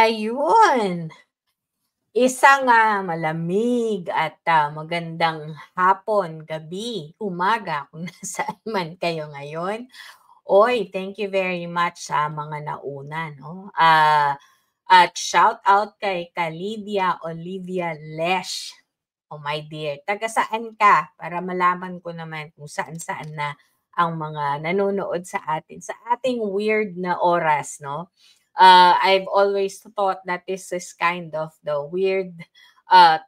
Ayun, isang, malamig at, magandang hapon, gabi, umaga kung nasaan man kayo ngayon. Oy, thank you very much sa mga nauna 'no, at shout out kay Kalidia Olivia Lesh. Oh, my dear, taga saan ka? Para malaman ko naman kung saan-saan na ang mga nanonood sa atin sa ating weird na oras 'no. I've always thought that this is kind of the weird,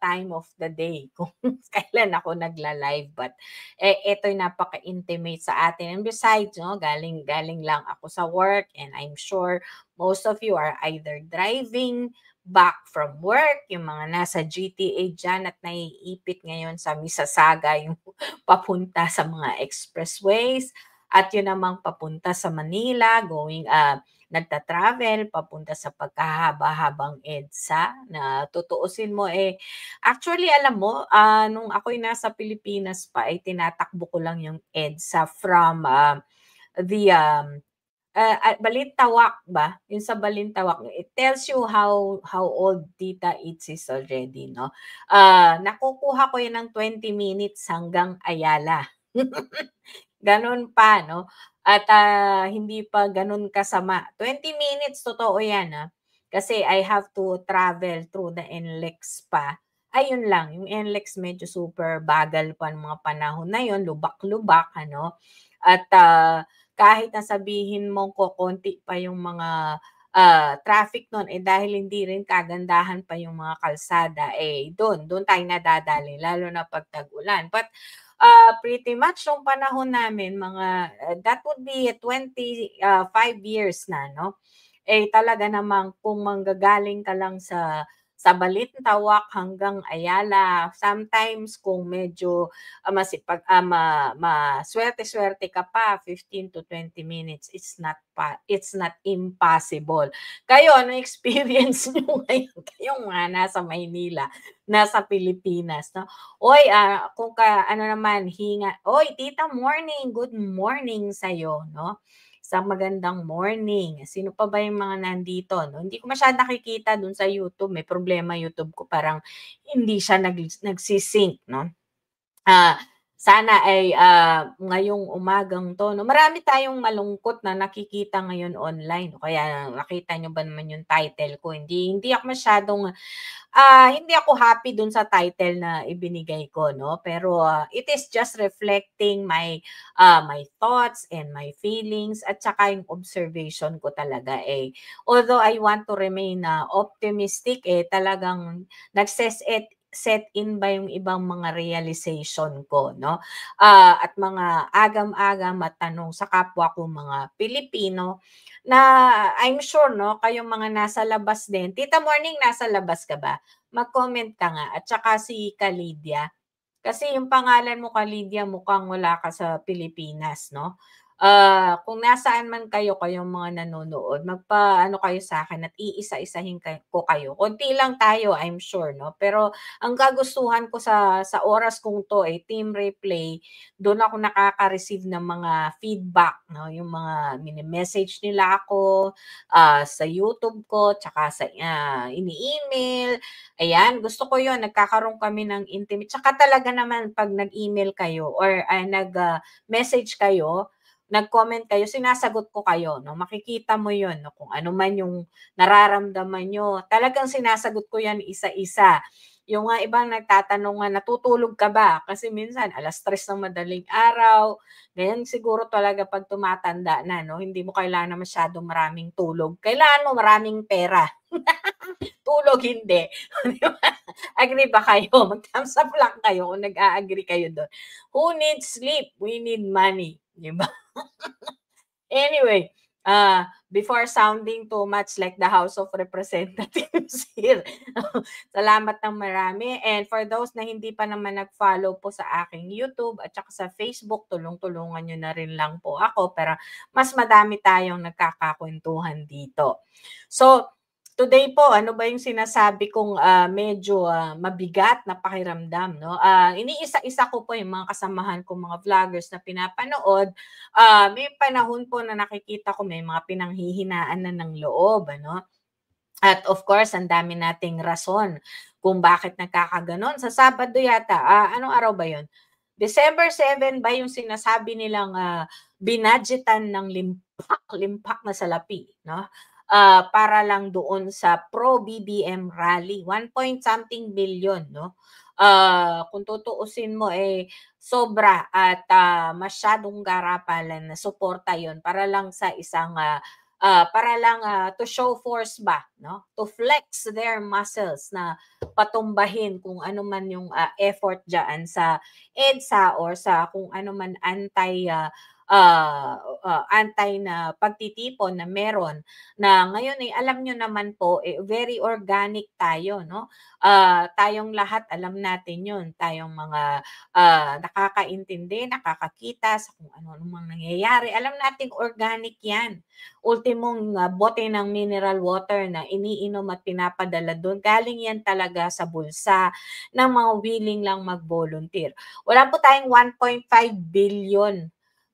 time of the day kung kailan ako nagla-live but, ito'y napaka-intimate sa atin and besides 'no, galing galing lang ako sa work and I'm sure most of you are either driving back from work, yung mga nasa GTA diyan at naiipit ngayon sa Mississauga yung papunta sa mga expressways at yun namang papunta sa Manila going, nagta-travel papunta sa pagkahaba-habang EDSA na tutuusin mo, actually alam mo, nung ako'y nasa Pilipinas pa ay tinatakbo ko lang yung EDSA from, the, Balintawak ba, yung sa Balintawak. It tells you how old Tita Its is already 'no. Nakukuha ko yun ng 20 minutes hanggang Ayala. Gano'n pa 'no, at, hindi pa gano'n kasama. 20 minutes totoo 'yan, kasi I have to travel through the NLEX pa. Ayun lang, yung NLEX medyo super bagal pa nung mga panahon na 'yon, lubak-lubak ano. At, kahit na sabihin mong kokonti pa yung mga, traffic nun, dahil hindi rin kagandahan pa yung mga kalsada, dun tayo nadadali lalo na 'pag tag-ulan. But pretty much nung panahon namin mga, that would be 25 years na 'no, talaga namang kung manggagaling ka lang sa Balintawak hanggang Ayala, sometimes kung medyo, masipag masuwerte-suwerte ka pa 15 to 20 minutes, it's not impossible. Kayo ano experience niyo ngayon kayong mga nasa Maynila, nasa Pilipinas 'no? Uy, kung ano naman oy tita morning, good morning sa'yo 'no. Isang magandang morning. Sino pa ba yung mga nandito 'no, hindi ko masyadong nakikita dun sa YouTube, may problema YouTube ko parang hindi siya nagsi-sync 'no. Ah, Sana ay, ngayong umagang 'to 'no, marami tayong malungkot na nakikita ngayon online o kaya nakita niyo ba naman yung title ko, hindi hindi ako masyadong, hindi ako happy dun sa title na ibinigay ko 'no, pero, it is just reflecting my thoughts and my feelings at saka yung observation ko talaga, although I want to remain, optimistic, talagang set in ba yung ibang mga realization ko 'no, at mga agam-agam at tanong sa kapwa ko mga Pilipino na I'm sure 'no, kayong mga nasa labas din. Tita Morning, nasa labas ka ba? Mag-comment ka nga at saka si Kalidia. Kasi yung pangalan mo Kalidia mukhang wala ka sa Pilipinas 'no? Kung nasaan man kayo, kayong mga nanonood, magpa-ano kayo sa'kin at iisa-isahin ko kayo. Konti lang tayo I'm sure 'no, pero ang kagustuhan ko sa oras kong 'to, team replay, do'n ako nakaka-receive ng mga feedback 'no, yung mga mini-message nila ako, sa YouTube ko, tsaka sa, ini-email. Ayan, gusto ko 'yun, nagkakaroon kami ng intimate tsaka talaga naman 'pag nag-email kayo or, message kayo, nag-comment kayo, sinasagot ko kayo 'no, makikita mo 'yun 'no, kung ano man yung nararamdaman niyo, talagang sinasagot ko 'yan isa-isa. Yung nga ibang nagtatanong nga, "Natutulog ka ba?" Kasi minsan 3:00 ng madaling araw, ganyan siguro talaga 'pag tumatanda na 'no, hindi mo kailangan ng masyadong maraming tulog, kailangan mo maraming pera. Tulog hindi, 'di ba? Agree ba kayo? Mag-thumbs up lang kayo kung nag-a-agree kayo dun. Who needs sleep? We need money, 'di ba? Anyway, before sounding too much like the House of Representatives here, salamat ng marami and for those na hindi pa naman nag-follow po sa aking YouTube at saka sa Facebook, tulong-tulungan niyo na rin lang po ako para mas madami tayong nagkakakuwentuhan dito. So, today po, ano ba yung sinasabi kong, medyo, mabigat na pakiramdam 'no, iniisa-isa ko po yung mga kasamahan kong mga vloggers na pinapanood. May panahon po na nakikita ko may mga pinanghihinaan na ng loob ano. At of course, ang dami nating rason kung bakit nagkakagano'n. Sa Sabado yata, anong araw ba 'yun? December 7 ba yung sinasabi nilang, binadgetan ng limpak na salapi 'no, para lang doon sa pro-BBM rally, 1 point something billion 'no. Kung tutuusin mo, sobra at, masyadong garapalan na suporta 'yun para lang sa isang, para lang, to show force ba 'no, to flex their muscles na patumbahin kung ano man yung, effort diyaan sa EDSA or sa kung ano man anti na pagtitipon na meron na ngayon, alam niyo naman po, very organic tayo 'no. Tayong lahat alam natin 'yun, tayong mga, nakakaintindi, nakakakita sa kung ano-ano mang nangyayari, alam nating organic 'yan. Ultimong, bote ng mineral water na iniinom at pinapadala dun, galing yan talaga sa bulsa ng mga willing lang mag-volunteer. Wala po tayong 1.5 billion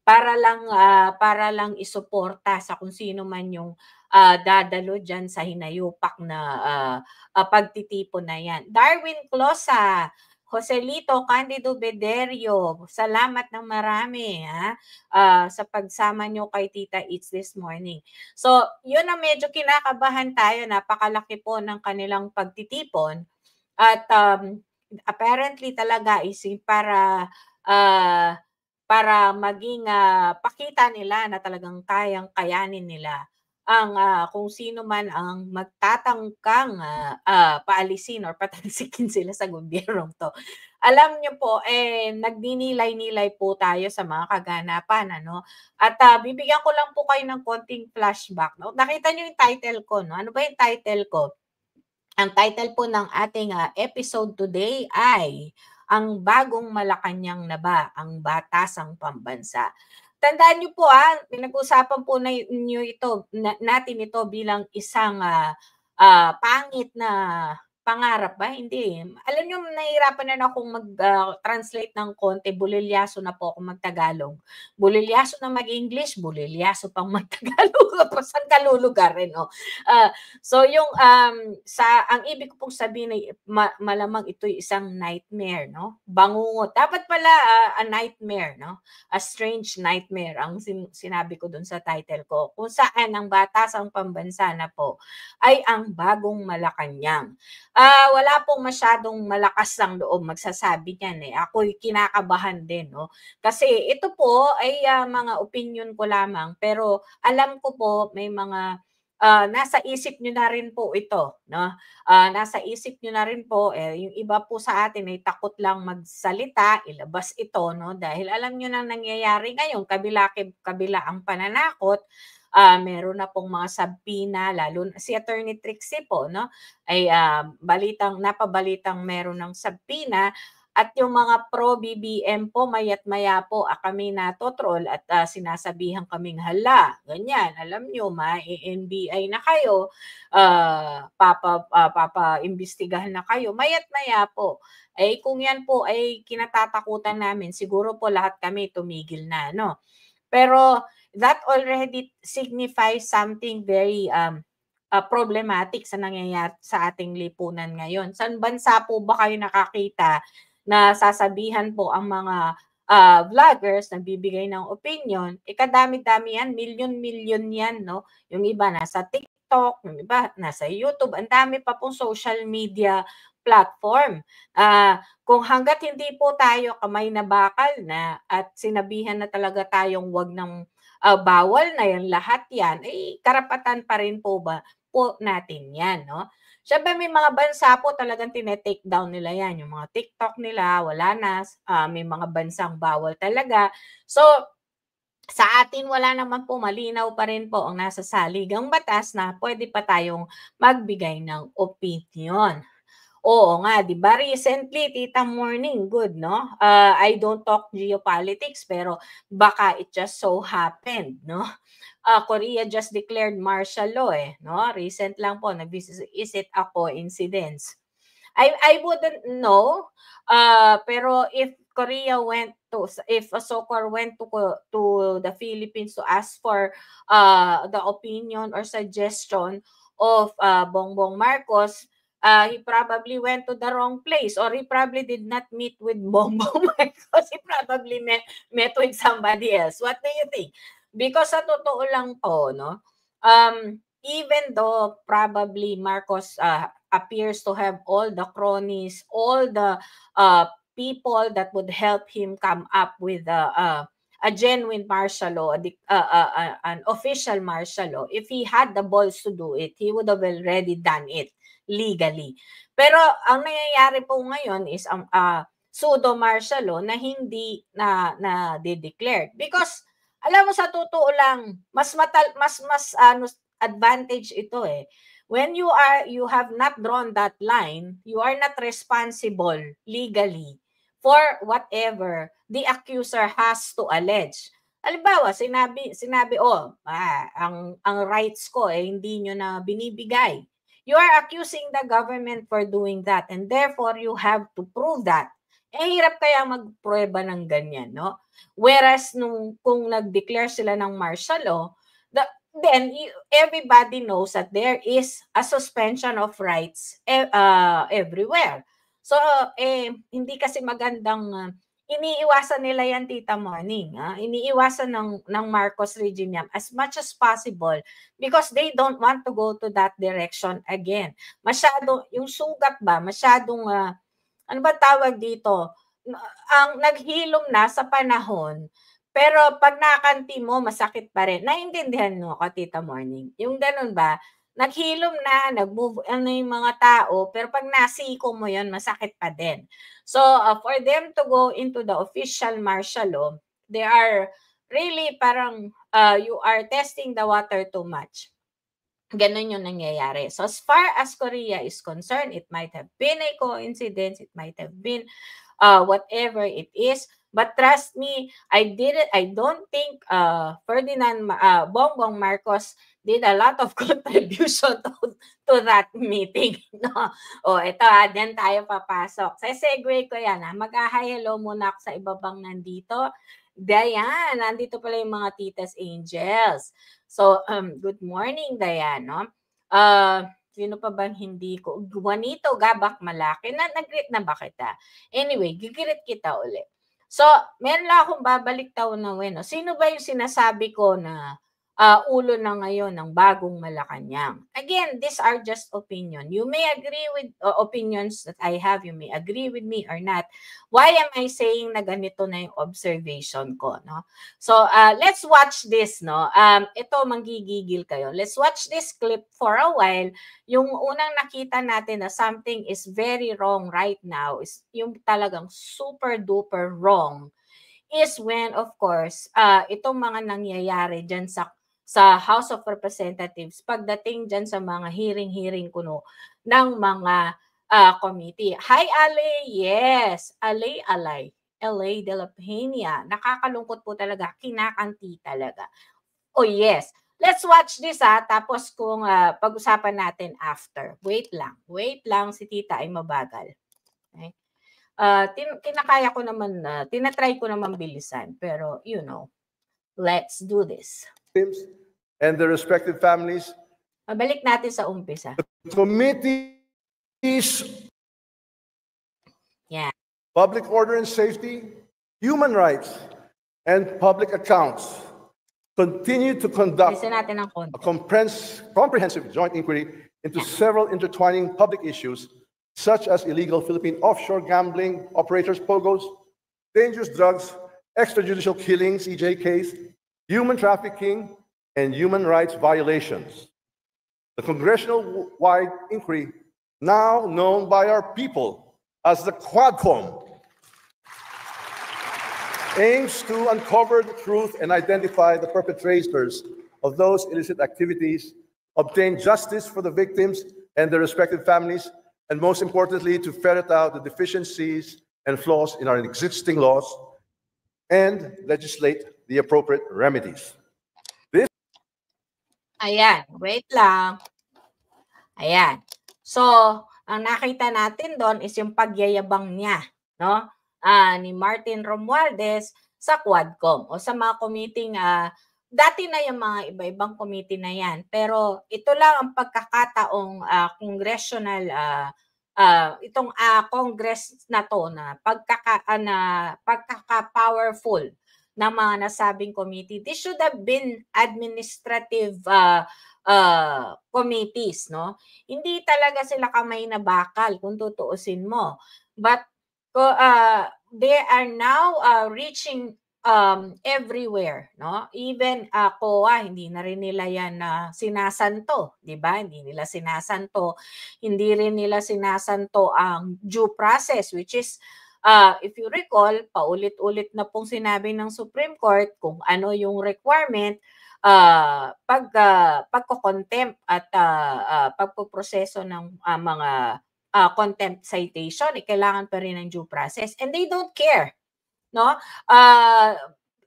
para lang isuporta sa kung sino man yung, dadalo diyan sa hinayupak na, pagtitipon na yan. Darwin Closa, Joselito Candido Bederio, salamat ng marami, sa pagsama niyo kay Tita Eats this morning. So, yun ang medyo kinakabahan tayo, napakalaki po ng kanilang pagtitipon at, apparently talaga ah, para maging, pakita nila na talagang kayang-kayanin nila ang, kung sino man ang magtatangkang, paalisin or patalsikin sila sa gobyernong 'to. Alam niyo po, nagninilay-nilay po tayo sa mga kaganapan ano, at, bibigyan ko lang po kayo ng konting flashback 'no. Nakita niyo yung title ko 'no, ano ba yung title ko? Ang title po ng ating, episode today ay "Ang Bagong Malacanang na ba ang Batasang Pambansa?" Tandaan niyo po, pinag-usapan po niyo ito natin ito bilang isang, pangit na pangarap ba? Hindi, Alam niyo nahihirapan na akong translate ng konti, bulilyaso na po ako mag-Tagalog. Bulilyaso na mag-English, bulilyaso pang mag-Tagalog, saan ka lulugar, no? Ah, So yung, ang ibig ko pong sabihin ay malamang ito'y isang nightmare 'no, bangungot. Dapat pala, a nightmare 'no, a strange nightmare ang sinabi ko dun sa title ko, kung saan ang batasang pambansa na po ay ang bagong Malacanang. Wala pong masyadong malakas ang loob magsasabi niyan, ako'y kinakabahan din 'no, kasi ito po ay, mga opinyon ko lamang pero alam ko po may mga nasa isip niyo na rin po ito 'no, nasa isip niyo na rin po, yung iba po sa atin ay takot lang magsalita, ilabas ito 'no, dahil alam niyo na nangyayari ngayon kabila ang pananakot, meron na pong mga sabina lalo na si Attorney Trixie po 'no, ay, napabalitang meron ng sabina at yung mga pro-BBM po maya't-maya po, kami nato-troll at, sinasabihan kaming, "Hala, ganyan, alam niyo NBI na kayo, papaimbestigahan na kayo." Maya't-maya po. Kung yan po ay kinatatakutan namin siguro po lahat kami tumigil na 'no. Pero that already signifies something very, problematic sa nangyayari sa ating lipunan ngayon. Saan bansa po ba kayo nakakita na sasabihan po ang mga, vloggers nagbibigay ng opinion, kadami-dami yan, milyon-milyon yan 'no. Yung iba nasa TikTok, yung iba nasa YouTube, ang dami pa pong social media platform. Kung hangga't hindi po tayo kamay na bakal na at sinabihan na talaga tayong 'wag ng, bawal na yan, lahat yan, karapatan pa rin po natin 'yan 'no. Siyempre may mga bansa po talagang tine-take down nila 'yan, yung mga TikTok nila wala na, may mga bansang bawal talaga. So, sa atin wala naman po, malinaw pa rin po ang nasa saligang batas na puwede pa tayong magbigay ng opinyon. Oo nga, 'di ba recently, Tita Morning, good 'no? I don't talk geopolitics pero baka it just so happened 'no, Korea just declared martial law, 'no? Recent lang po is it a coincidence? I wouldn't know, pero if a SOCOR went to the Philippines to ask for, the opinion or suggestion of Bongbong Marcos, he probably went to the wrong place, or he probably did not meet with Bongbong Marcos. He probably met with somebody else. What do you think? Because sa totoo lang po, no, even though probably Marcos appears to have all the cronies, all the people that would help him come up with a genuine martial law, an official martial law, if he had the balls to do it, he would have already done it legally. Pero ang nangyayari po ngayon is ang pseudo martial law na hindi na declared, because alam mo sa totoo lang mas advantage ito eh. When you have not drawn that line, you are not responsible legally for whatever the accuser has to allege. Halimbawa, sinabi ang rights ko hindi nyo na binibigay. You are accusing the government for doing that, and therefore you have to prove that. Hirap kaya magprueba ng ganyan, no? Whereas kung nag-declare sila ng martial law, then everybody knows that there is a suspension of rights everywhere. So, hindi kasi magandang iniiwasan nila yan, Tita Morning. Iniiwasan ng Marcos regime yan as much as possible because they don't want to go to that direction again. Yung sugat ba, masyadong, ano ba tawag dito? Ang naghilom na sa panahon, pero pag nakanti mo, masakit pa rin. Naiintindihan mo ako, Tita Morning? Yung ganun ba? Naghilom na, nag-move yung mga tao, pero pag nasiko mo yon, masakit pa din. So, for them to go into the official martial law, they are really parang you are testing the water too much. Ganun yung nangyayari. So, as far as Korea is concerned, it might have been a coincidence, it might have been whatever it is. But trust me, I don't think Ferdinand Bongbong Marcos did a lot of contribution to that meeting. No? Ito diyan tayo papasok. Sa segue ko yan. Mag-hi hello muna ako sa ibabang nandito. Dayan, nandito pala yung mga Titas Angels. So, good morning, Dayan. No? Sino pa bang hindi ko? Juanito Gabak Malaki. Nag-greet na ba kita? Anyway, gigreet kita ulit. So, meron lang akong babalik na bueno. Sino ba yung sinasabi ko na ulo na ngayon ng bagong Malacanang? Again, these are just opinion. You may agree with opinions that I have. You may agree with me or not. Why am I saying na ganito na yung observation ko? No? So, let's watch this. No? Ito, manggigigil kayo. Let's watch this clip for a while. Yung unang nakita natin na something is very wrong right now, is yung talagang super duper wrong, is when, of course, itong mga nangyayari dyan sa House of Representatives pagdating dyan sa mga hearing kuno ng mga committee. Hi, Ale! Yes! Alay de la Peña. Nakakalungkot po talaga. Kinakanti talaga. Oh, yes. Let's watch this tapos kung pag-usapan natin after. Wait lang, si Tita ay mabagal. Okay? Kinakaya ko naman, tinatry ko naman bilisan, pero you know, let's do this. And their respective families. Mabalik natin sa umpisa. Committees, yeah. Public Order and Safety, Human Rights, and Public Accounts continue to conduct a comprehensive joint inquiry into several intertwining public issues, such as illegal Philippine offshore gambling operators, POGOs, dangerous drugs, extrajudicial killings, EJKs, human trafficking, and human rights violations. The congressional-wide inquiry, now known by our people as the Quadcom, aims to uncover the truth and identify the perpetrators of those illicit activities, obtain justice for the victims and their respective families, and most importantly, to ferret out the deficiencies and flaws in our existing laws and legislate the appropriate remedies. Ayan, wait lang. Ayan. So, ang nakita natin doon is yung pagyayabang niya, no? Ni Martin Romualdez sa Quadcom o sa mga committee dati na yung mga iba-ibang committee na yan, pero ito lang ang pagkakataong congressional itong Congress na to na pagkaka-powerful ng mga nasabing committee. This should have been administrative committees, no? Hindi talaga sila kamay na bakal kung tutuusin mo. But they are now reaching everywhere, no? Even COA, hindi na rin nila yan sinasanto, di ba? Hindi nila sinasanto. Hindi rin nila sinasanto ang due process, which is, if you recall, paulit-ulit na pong sinabi ng Supreme Court kung ano yung requirement pagko-contempt at pagpoproseso ng mga contempt citation, kailangan pa rin ng due process. And they don't care. No,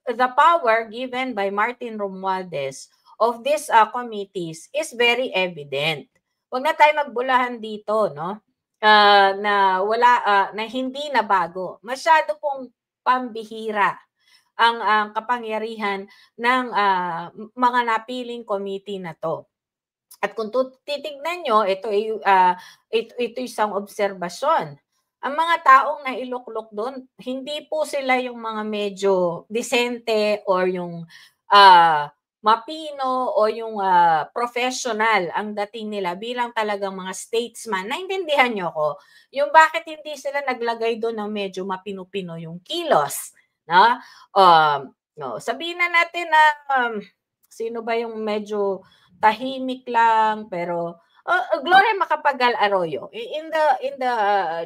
the power given by Martin Romualdez of these committees is very evident. Huwag na tayo magbulahan dito, no? Na wala na hindi na bago. Masyado pong pambihira ang kapangyarihan ng mga napiling committee na to. At kung titignan nyo, ito isang obserbasyon. Ang mga taong nailuklok doon, hindi po sila yung mga medyo disente or yung mapino o yung professional ang dating nila bilang talagang mga statesman. Naintindihan nyo ko, yung bakit hindi sila naglagay doon ng medyo mapino-pino yung kilos. No? No, sabihin na natin na sino ba yung medyo tahimik lang pero Gloria Macapagal Arroyo in the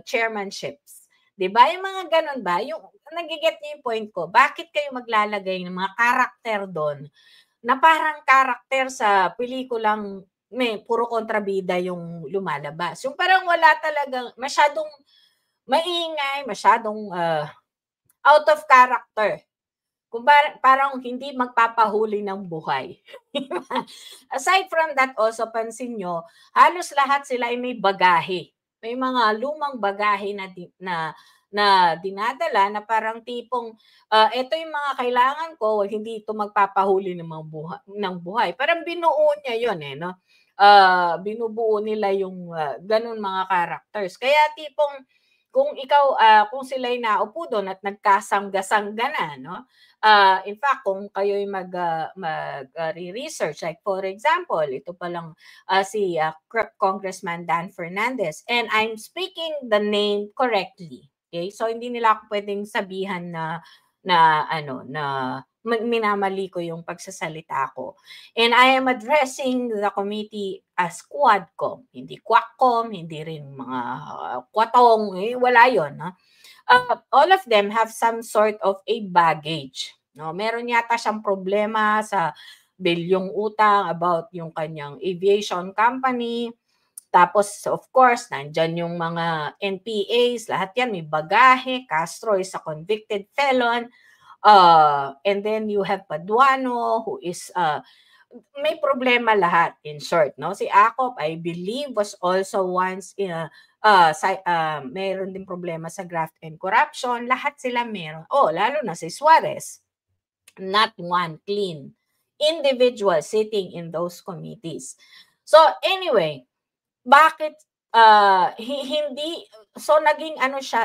chairmanships. 'Di ba? Yung mga ganun ba? Yung nagiget niyo yung point ko. Bakit kayo maglalagay ng mga karakter doon na parang karakter sa pelikulang puro kontrabida yung lumalabas. Yung parang wala talagang masyadong maingay, masyadong out of character. Kung parang hindi magpapahuli ng buhay. Aside from that also, pansin nyo, halos lahat sila ay may bagahe. May mga lumang bagahe na dinadala na parang tipong, ito yung mga kailangan ko, hindi ito magpapahuli ng buhay. Parang binuo niya yun no? Binubuo nila yung ganun mga characters. Kaya tipong, kung sila'y naupo doon at nagkasangga-sangga na, no? In fact, kung kayo'y mag-research, like for example, ito palang si Congressman Dan Fernandez, and I'm speaking the name correctly. Okay? So hindi nila ako pwedeng sabihan na minamali ko yung pagsasalita ko. And I am addressing the committee as Quadcom, hindi Quaccom, hindi rin mga Quatong, wala yun. No? All of them have some sort of a baggage. No? Meron yata siyang problema sa bilyong utang about yung kanyang aviation company. Tapos, of course, nandyan yung mga NPAs, lahat yan may bagahe. Castro is a convicted felon. And then you have Paduano who is may problema lahat in short, no? Si Acop, I believe, was also once mayroon din problema sa graft and corruption. Lahat sila meron. Lalo na si Suarez. Not one clean individual sitting in those committees. So anyway, bakit hindi naging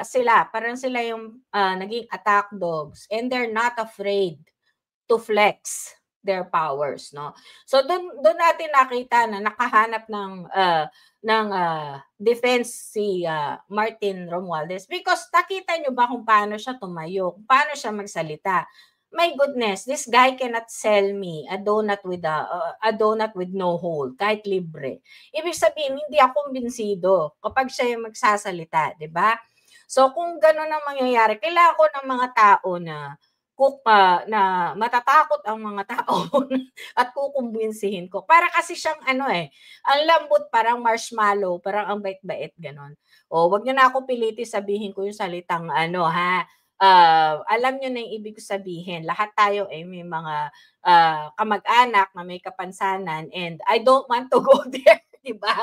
sila, parang sila yung naging attack dogs and they're not afraid to flex their powers, no? So doon natin nakita na nakahanap ng defense si Martin Romualdez because nakita nyo ba kung paano siya tumayo, kung paano siya magsalita. My goodness, this guy cannot sell me a donut with no hole, kahit libre. Ibig sabihin, hindi ako kumbinsido kapag siya yung magsasalita, di ba? So kung gano'n ang mangyayari, kailangan ko ng mga tao na matatakot ang mga tao at kukumbinsihin ko. Para kasi siyang ang lambot, parang marshmallow, parang ang bait-bait, gano'n. Wag niyo na ako piliti sabihin ko yung salitang alam nyo na yung ibig sabihin. Lahat tayo ay may mga kamag-anak na may kapansanan and I don't want to go there, di ba?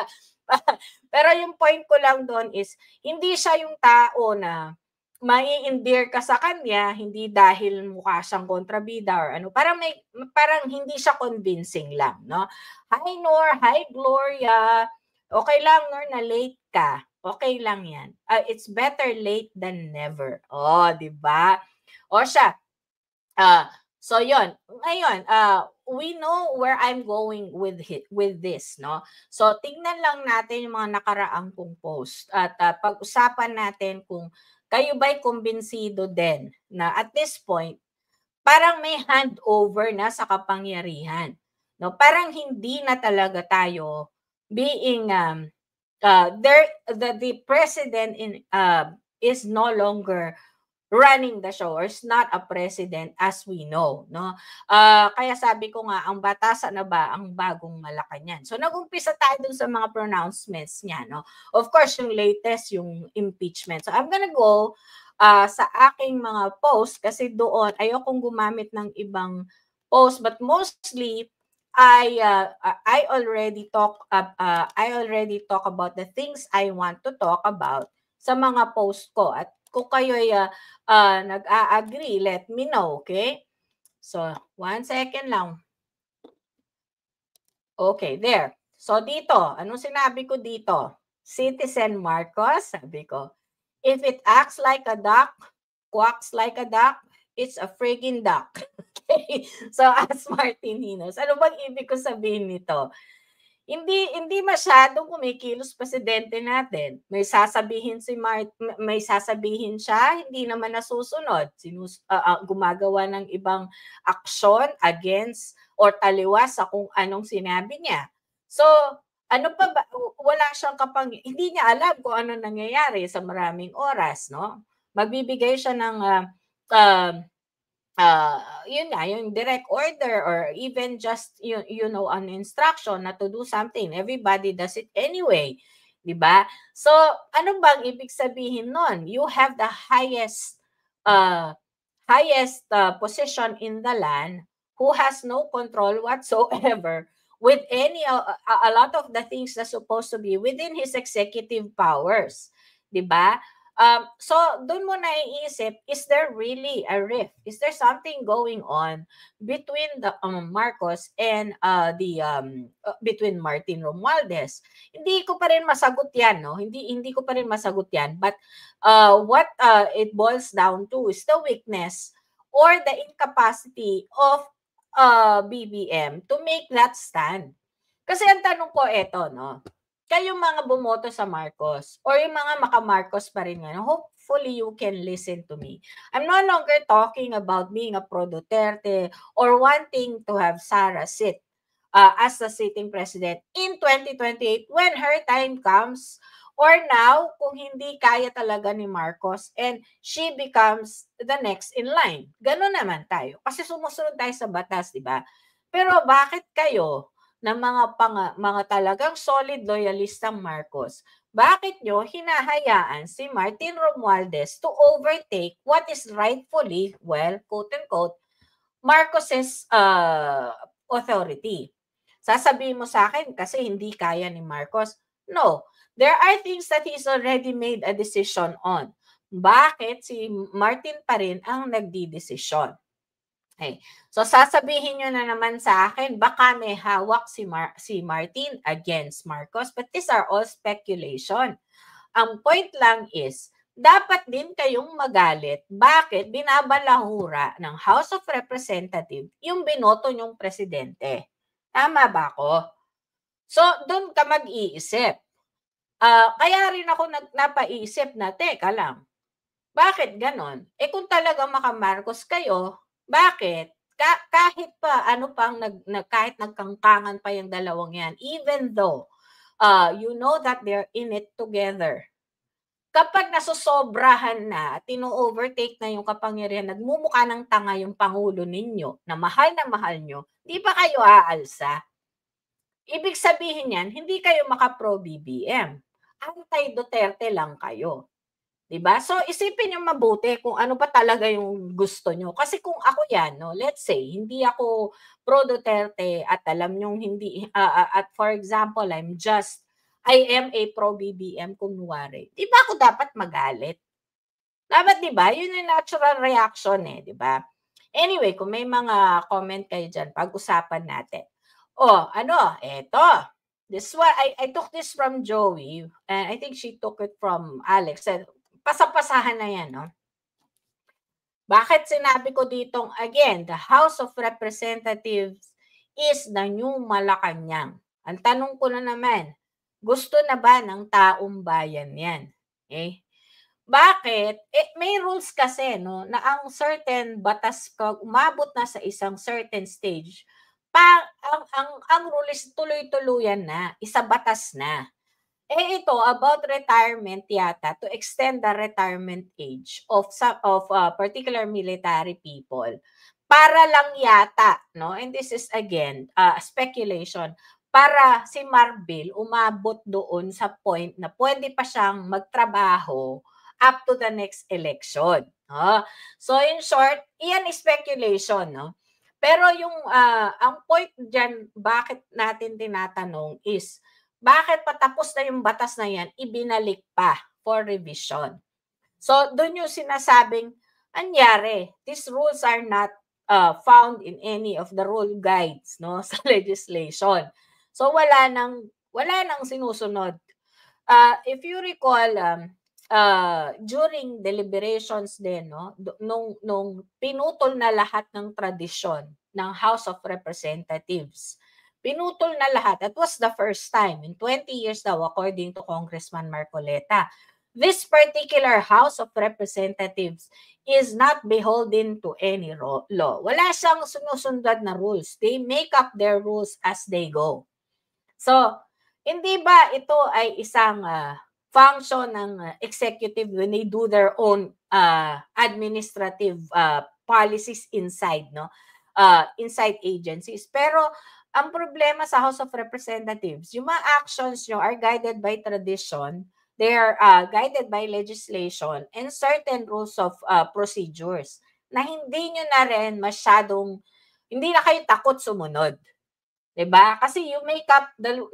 Pero yung point ko lang doon is, hindi siya yung tao na mai-endear ka sa kanya hindi dahil mukha siyang kontrabida or ano, parang hindi siya convincing lang, no? Hi Nor, hi Gloria. Okay lang Nor na late ka. Okay lang 'yan. It's better late than never. Oh, 'di ba? O siya, so yon. Ngayon, we know where I'm going with this, no? So tingnan lang natin yung mga nakaraang kong post at pag-usapan natin kung kayo ba'y kumbinsido din na at this point parang may handover na sa kapangyarihan, no? Parang hindi na talaga tayo being the president is no longer running the show or is not a president as we know, no? Kaya sabi ko nga, ang batasan na ba ang bagong Malacanang? So nag-umpisa tayo dun sa mga pronouncements niya, no? Of course, yung latest, yung impeachment. So I'm gonna go sa aking mga post kasi doon ayokong gumamit ng ibang post, but mostly I already talk about the things I want to talk about sa mga post ko. At kung kayo ay nag-a-agree, let me know, okay? So, 1 second lang. Okay, there. So, dito, anong sinabi ko dito? Citizen Marcos, sabi ko, if it acts like a duck, quacks like a duck, it's a friggin' duck. Okay? So, as Martin Hinos, ano bang ibig ko sabihin nito? Hindi masyadong kumikilos presidente natin. May sasabihin siya, hindi naman nasusunod. Gumagawa ng ibang aksyon against or taliwas sa kung anong sinabi niya. So, ano pa ba, wala siyang hindi niya alam kung ano nangyayari sa maraming oras, no? Magbibigay siya ng yun nga, yung direct order or even just, an instruction na to do something. Everybody does it anyway. Diba? So, ano bang ibig sabihin nun? You have the highest position in the land who has no control whatsoever with a lot of the things that's supposed to be within his executive powers. Diba? So doon mo naiisip, is there really a rift? Is there something going on between the Marcos and between Martin Romualdez? Hindi ko pa rin masagot 'yan, no? Hindi ko pa rin masagot 'yan. But what it boils down to is the weakness or the incapacity of BBM to make that stand. Kasi ang tanong ko eto, no? Kayong mga bumoto sa Marcos or yung mga maka-Marcos pa rin ngayon, hopefully you can listen to me. I'm no longer talking about being a pro-Duterte or wanting to have Sara sit as the sitting president in 2028 when her time comes, or now kung hindi kaya talaga ni Marcos and she becomes the next in line. Ganun naman tayo. Kasi sumusunod tayo sa batas, di ba? Pero bakit kayo ng mga talagang solid loyalistang Marcos, bakit nyo hinahayaan si Martin Romualdez to overtake what is rightfully, well, quote-unquote, Marcos's authority? Sasabihin mo sa akin kasi hindi kaya ni Marcos. No, there are things that he's already made a decision on. Bakit si Martin pa rin ang nagdidesisyon? Okay. So sasabihin nyo na naman sa akin, baka may hawak si Martin against Marcos, but these are all speculation. Ang point lang is, dapat din kayong magalit bakit binabalahura ng House of Representatives yung binoto nyong presidente. Tama ba ako? So doon ka mag-iisip. Kaya rin ako napaisip na, teka lang, bakit ganon? Kung talaga maka-Marcos kayo, bakit? Kahit pa ano pang kahit nagkangkangan pa yung dalawang yan, even though you know that they're in it together. Kapag nasosobrahan na, tino-overtake na yung kapangyarihan, nagmumukha ng tanga yung pangulo ninyo na mahal nyo, di ba kayo aalsa? Ibig sabihin yan, hindi kayo maka-pro BBM. Anti-Duterte lang kayo. Diba? So isipin niyo mabuti kung ano ba talaga yung gusto niyo. Kasi kung ako yan, no, let's say, hindi ako pro Duterte at alam niyo hindi, at for example, I am a pro BBM kunwari. Di ba ako dapat magalit? Dapat 'di ba, yun yung natural reaction eh, 'di ba? Anyway, kung may mga comment kayo diyan, pag-usapan natin. Oh, ano, eto. This one, I took this from Joey, and I think she took it from Alex. And pasapasahan na yan, no? Bakit sinabi ko ditong, again, the House of Representatives is the new Malacanang. Ang tanong ko na naman, gusto na ba ng taong bayan yan? Okay? Bakit? Eh, may rules kasi, no, na ang certain batas, pag umabot na sa isang certain stage, ang rule is tuloy-tuluyan na, isa batas na. Eh ito about retirement yata, to extend the retirement age of particular military people. Para lang yata, no? And this is again speculation. Para si Marbil umabot doon sa point na pwede pa siyang magtrabaho up to the next election. No? So in short, iyan is speculation, no? Pero yung ang point diyan, bakit natin tinatanong is bakit patapos na yung batas na yan, ibinalik pa for revision? So, doon yung sinasabing, anyari, these rules are not found in any of the rule guides, no, sa legislation. So, wala nang sinusunod. If you recall, during deliberations din, no, nung pinutol na lahat ng tradisyon ng House of Representatives, pinutol na lahat. That was the first time in 20 years daw, according to Congressman Marcoleta. This particular House of Representatives is not beholden to any law. Wala siyang sinusunod na rules. They make up their rules as they go. So, hindi ba ito ay isang function ng executive when they do their own administrative policies inside, no? Inside agencies. Pero ang problema sa House of Representatives, yung mga actions nyo are guided by tradition, they are guided by legislation and certain rules of procedures na hindi nyo na rin masyadong, hindi na kayo takot sumunod. 'Di ba? Kasi you make up the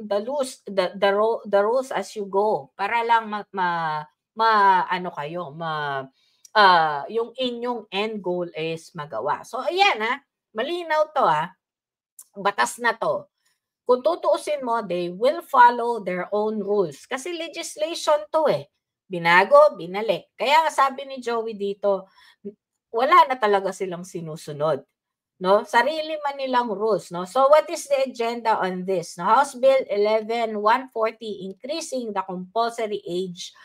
rules as you go para lang ano kayo, yung inyong end goal is magawa. So ayan malinaw to batas na to. Kung tutuusin mo, they will follow their own rules. Kasi legislation to Binago, binalik. Kaya sabi ni Joey dito, wala na talaga silang sinusunod. No? Sarili man nilang rules. No? So what is the agenda on this? No? House Bill 11-140, increasing the compulsory age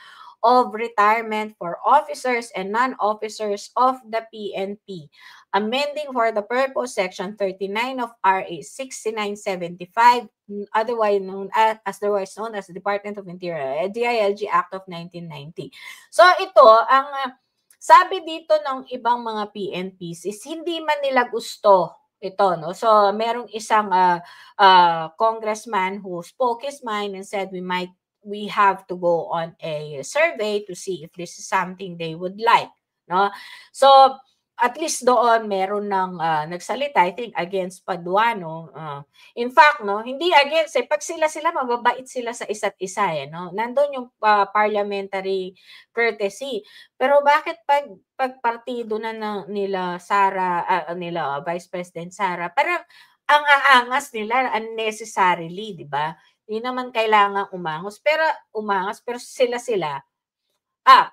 of retirement for officers and non-officers of the PNP, amending for the purpose Section 39 of RA 6975, otherwise known as the Department of Interior, DILG Act of 1990. So ito, ang sabi dito ng ibang mga PNPs is hindi man nila gusto ito, no? So merong isang congressman who spoke his mind and said we have to go on a survey to see if this is something they would like, no? So at least doon meron ng nagsalita, I think against Paduano. In fact, no, hindi against pag sila mababait sila sa isa't isa no. Nandoon yung parliamentary courtesy. Pero bakit pag partido na nila Sara, nila Vice President Sara, parang ang aangas nila unnecessarily, 'di ba? Hindi naman kailangan umangas, pero sila.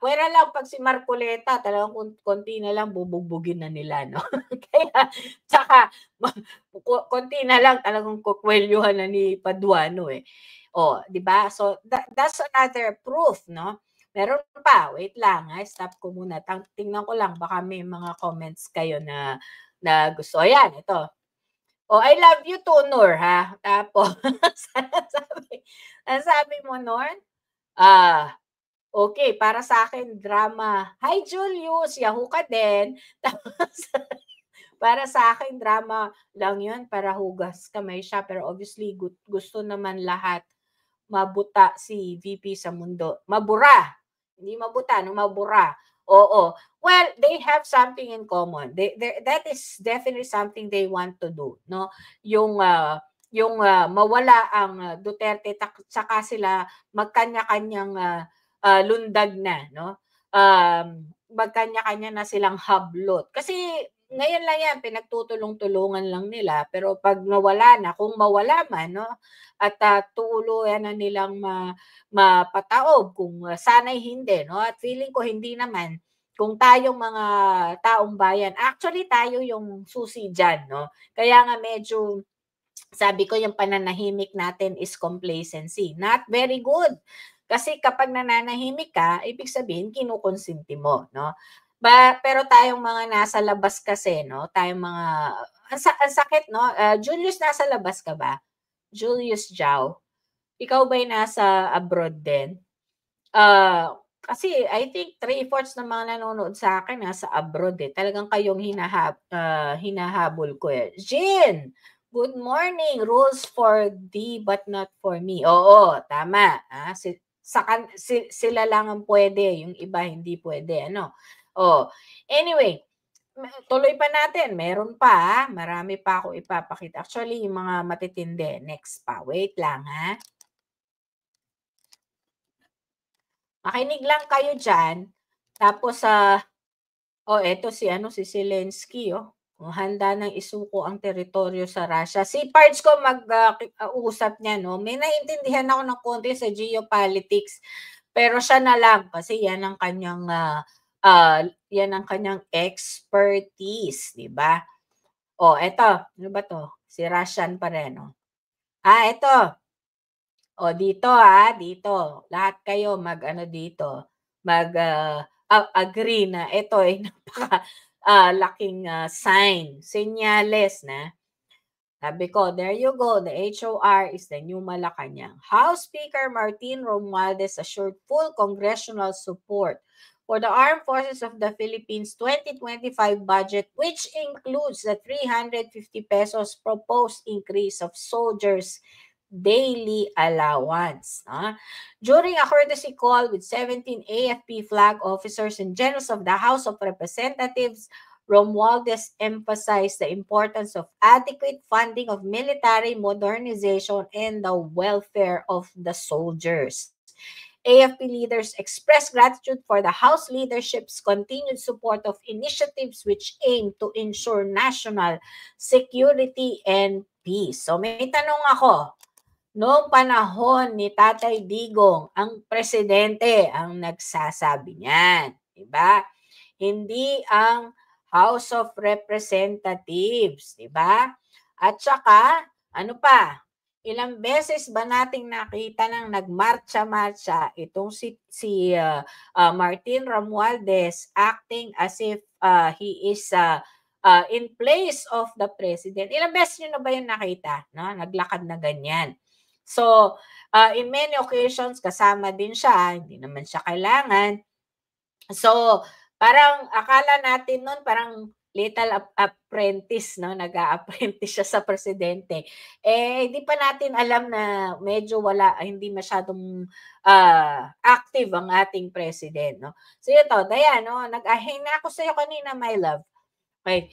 Pwera lang pag si Marcoleta, talagang konti na lang bubugbugin na nila, no? Kaya, tsaka, konti na lang talagang kukwelyuhan na ni Paduano di ba? So, that's another proof, no? Meron pa, wait lang, stop ko muna. Tingnan ko lang, baka may mga comments kayo na gusto. Ayan, ito. I love you too, Nor, ha? Tapos, sabi mo, Nor? Okay, para sa akin, drama. Hi, Julius! Yahoo ka din. Tapos, para sa akin, drama lang yun para hugas kamay siya. Pero obviously, gusto naman lahat mabuta si VP sa mundo. Mabura. Hindi mabuta, no? Mabura. Oo. Well, they have something in common. That is definitely something they want to do, no? Yung mawala ang Duterte, saka sila magkanya-kanyang lundag na, no? magkanya-kanya na silang hablot. Kasi ngayon lang yan, pinagtutulong-tulungan lang nila, pero pag nawala na, kung mawala man, no, at tuluyan na nilang mapataob, kung sana'y hindi, no, at feeling ko hindi naman, kung tayong mga taong bayan, actually tayo yung susi dyan, no, kaya nga medyo, sabi ko yung pananahimik natin is complacency. Not very good. Kasi kapag nananahimik ka, ibig sabihin kinukonsinti mo, no? Pero tayong mga nasa labas kasi, no? Tayong mga ang sakit, no? Julius, nasa labas ka ba? Julius Jao. Ikaw ba'y nasa abroad din? Kasi I think 3/4 ng mga nanonood sa akin nasa abroad eh. Talagang kayong hinahabol ko eh. Jean, good morning. Rules for thee but not for me. Oo, tama. Sila lang ang pwede, yung iba hindi pwede. Ano? Oh. Anyway, tuloy pa natin. Meron pa. Marami pa ako ipapakita. Actually, yung mga matitindi. Next pa. Wait lang ha. Makinig lang kayo dyan. Tapos, eto si Zelensky, handa nang isuko ang teritoryo sa Russia. Si Pards ko mag-uusap niya, no? May naiintindihan ako ng konti sa geopolitics. Pero siya na lang kasi yan ang kanyang expertise, di ba? Eto, ano ba to? Si Russian pa rin, no? Eto. Dito dito. Lahat kayo dito, agree na ito ay napaka laking sign, senyales na. Sabi ko, there you go, the HOR is the new Malacanang. House Speaker Martin Romualdez assured full congressional support for the Armed Forces of the Philippines 2025 budget, which includes the 350 pesos proposed increase of soldiers' daily allowance. During a courtesy call with 17 AFP flag officers and generals of the House of Representatives, Romualdez emphasized the importance of adequate funding of military modernization and the welfare of the soldiers. AFP leaders expressed gratitude for the House leadership's continued support of initiatives which aim to ensure national security and peace. So may tanong ako, noong panahon ni Tatay Digong, ang presidente ang nagsasabi niyan, di ba? Hindi ang House of Representatives, di ba? At saka, ano pa? Ilang beses ba nating nakita nang nagmarcha-marcha itong si Martin Romualdez acting as if he is in place of the president? Ilang beses nyo na ba yung nakita? No? Naglakad na ganyan. So, in many occasions, kasama din siya, hindi naman siya kailangan. So, parang akala natin noon parang little apprentice, no? Nag-a-apprentice siya sa presidente. Hindi pa natin alam na medyo hindi masyadong active ang ating president, no? So, ito, Dayan, no? Nag-ahay na ako sa'yo kanina, my love. Okay.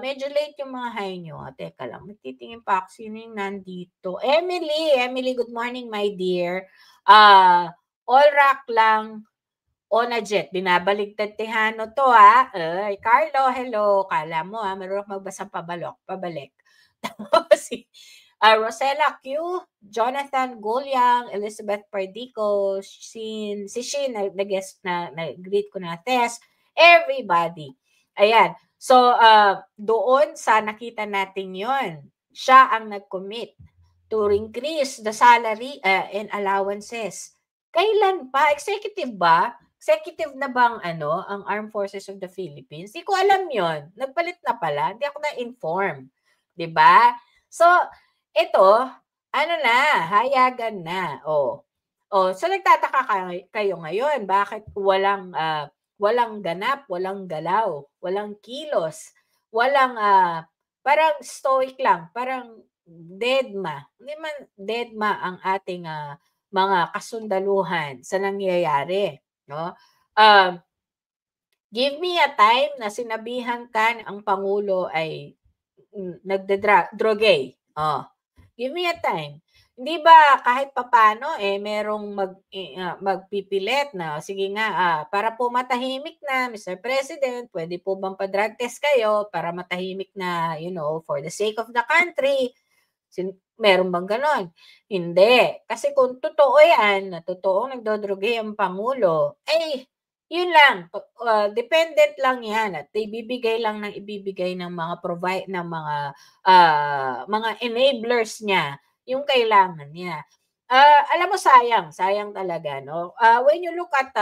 Medyo late yung mga hi nyo. Teka lang, magtitingin pa ako. Sino yung nandito? Emily, good morning, my dear. All rock lang. Onajet, binabaligtad Tejano to Ay, Carlo, hello. Kala mo marunong magbasang pabalik. Si Rosella Q, Jonathan Golyang, Elizabeth Perdico, si Shin, nag-guest nag-greet ko na, Tess, everybody. Ayan. So, doon sa nakita natin yon, siya ang nag-commit to increase the salary and allowances. Kailan pa? Executive ba? Executive na bang ang Armed Forces of the Philippines? Hindi ko alam yon. Nagpalit na pala. Hindi ako na-inform. 'Di ba? So, ito, hayagan na. So nagtataka kayo ngayon, bakit walang ganap, walang galaw, walang kilos, walang parang stoic lang, parang deadma. Hindi man deadma ang ating mga kasundaluhan sa nangyayari, no? Give me a time na sinabihan ka ang Pangulo ay nagdedrogay. Give me a time. Hindi ba kahit papaano, merong magpipilit na, "Sige nga, para po matahimik na, Mr. President, pwede po bang pa-drug test kayo para matahimik na, for the sake of the country?" Meron bang gano'n? Hindi. Kasi kung totoo 'yan, na totoong nagdodroge ang Pangulo, yun lang, dependent lang 'yan at ibibigay lang ng ibibigay ng mga enablers niya yung kailangan niya. Alam mo sayang talaga 'no. When you look at,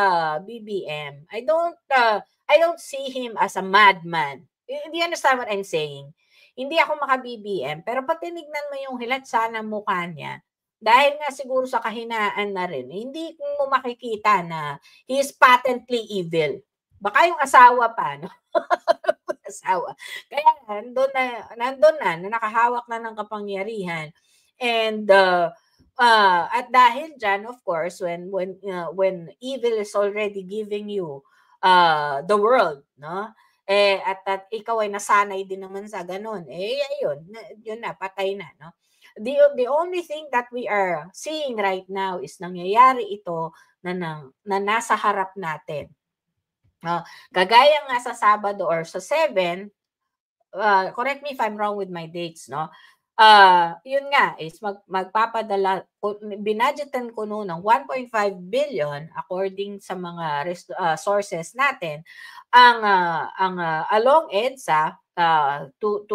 BBM, I don't see him as a madman. Do you understand what I'm saying? Hindi ako maka-BBM, pero 'pag tinignan mo yung hilatsa ng mukha niya, dahil nga siguro sa kahinaan na rin, hindi mo makikita na he is patently evil. Baka yung asawa pa 'no, asawa. Kaya nandun na nakahawak na ng kapangyarihan and, at dahil diyan of course when evil is already giving you, the world 'no, at ikaw ay nasanay din naman sa gano'n, ayun yun na patay na 'no. The only thing that we are seeing right now is nangyayari ito na nasa harap natin. Kagaya nga sa Sabado or sa 7, correct me if I'm wrong with my dates 'no. Yun nga is magpapadala binudgetan ko noon ng 1.5 billion according sa mga sources natin ang along EDSA, to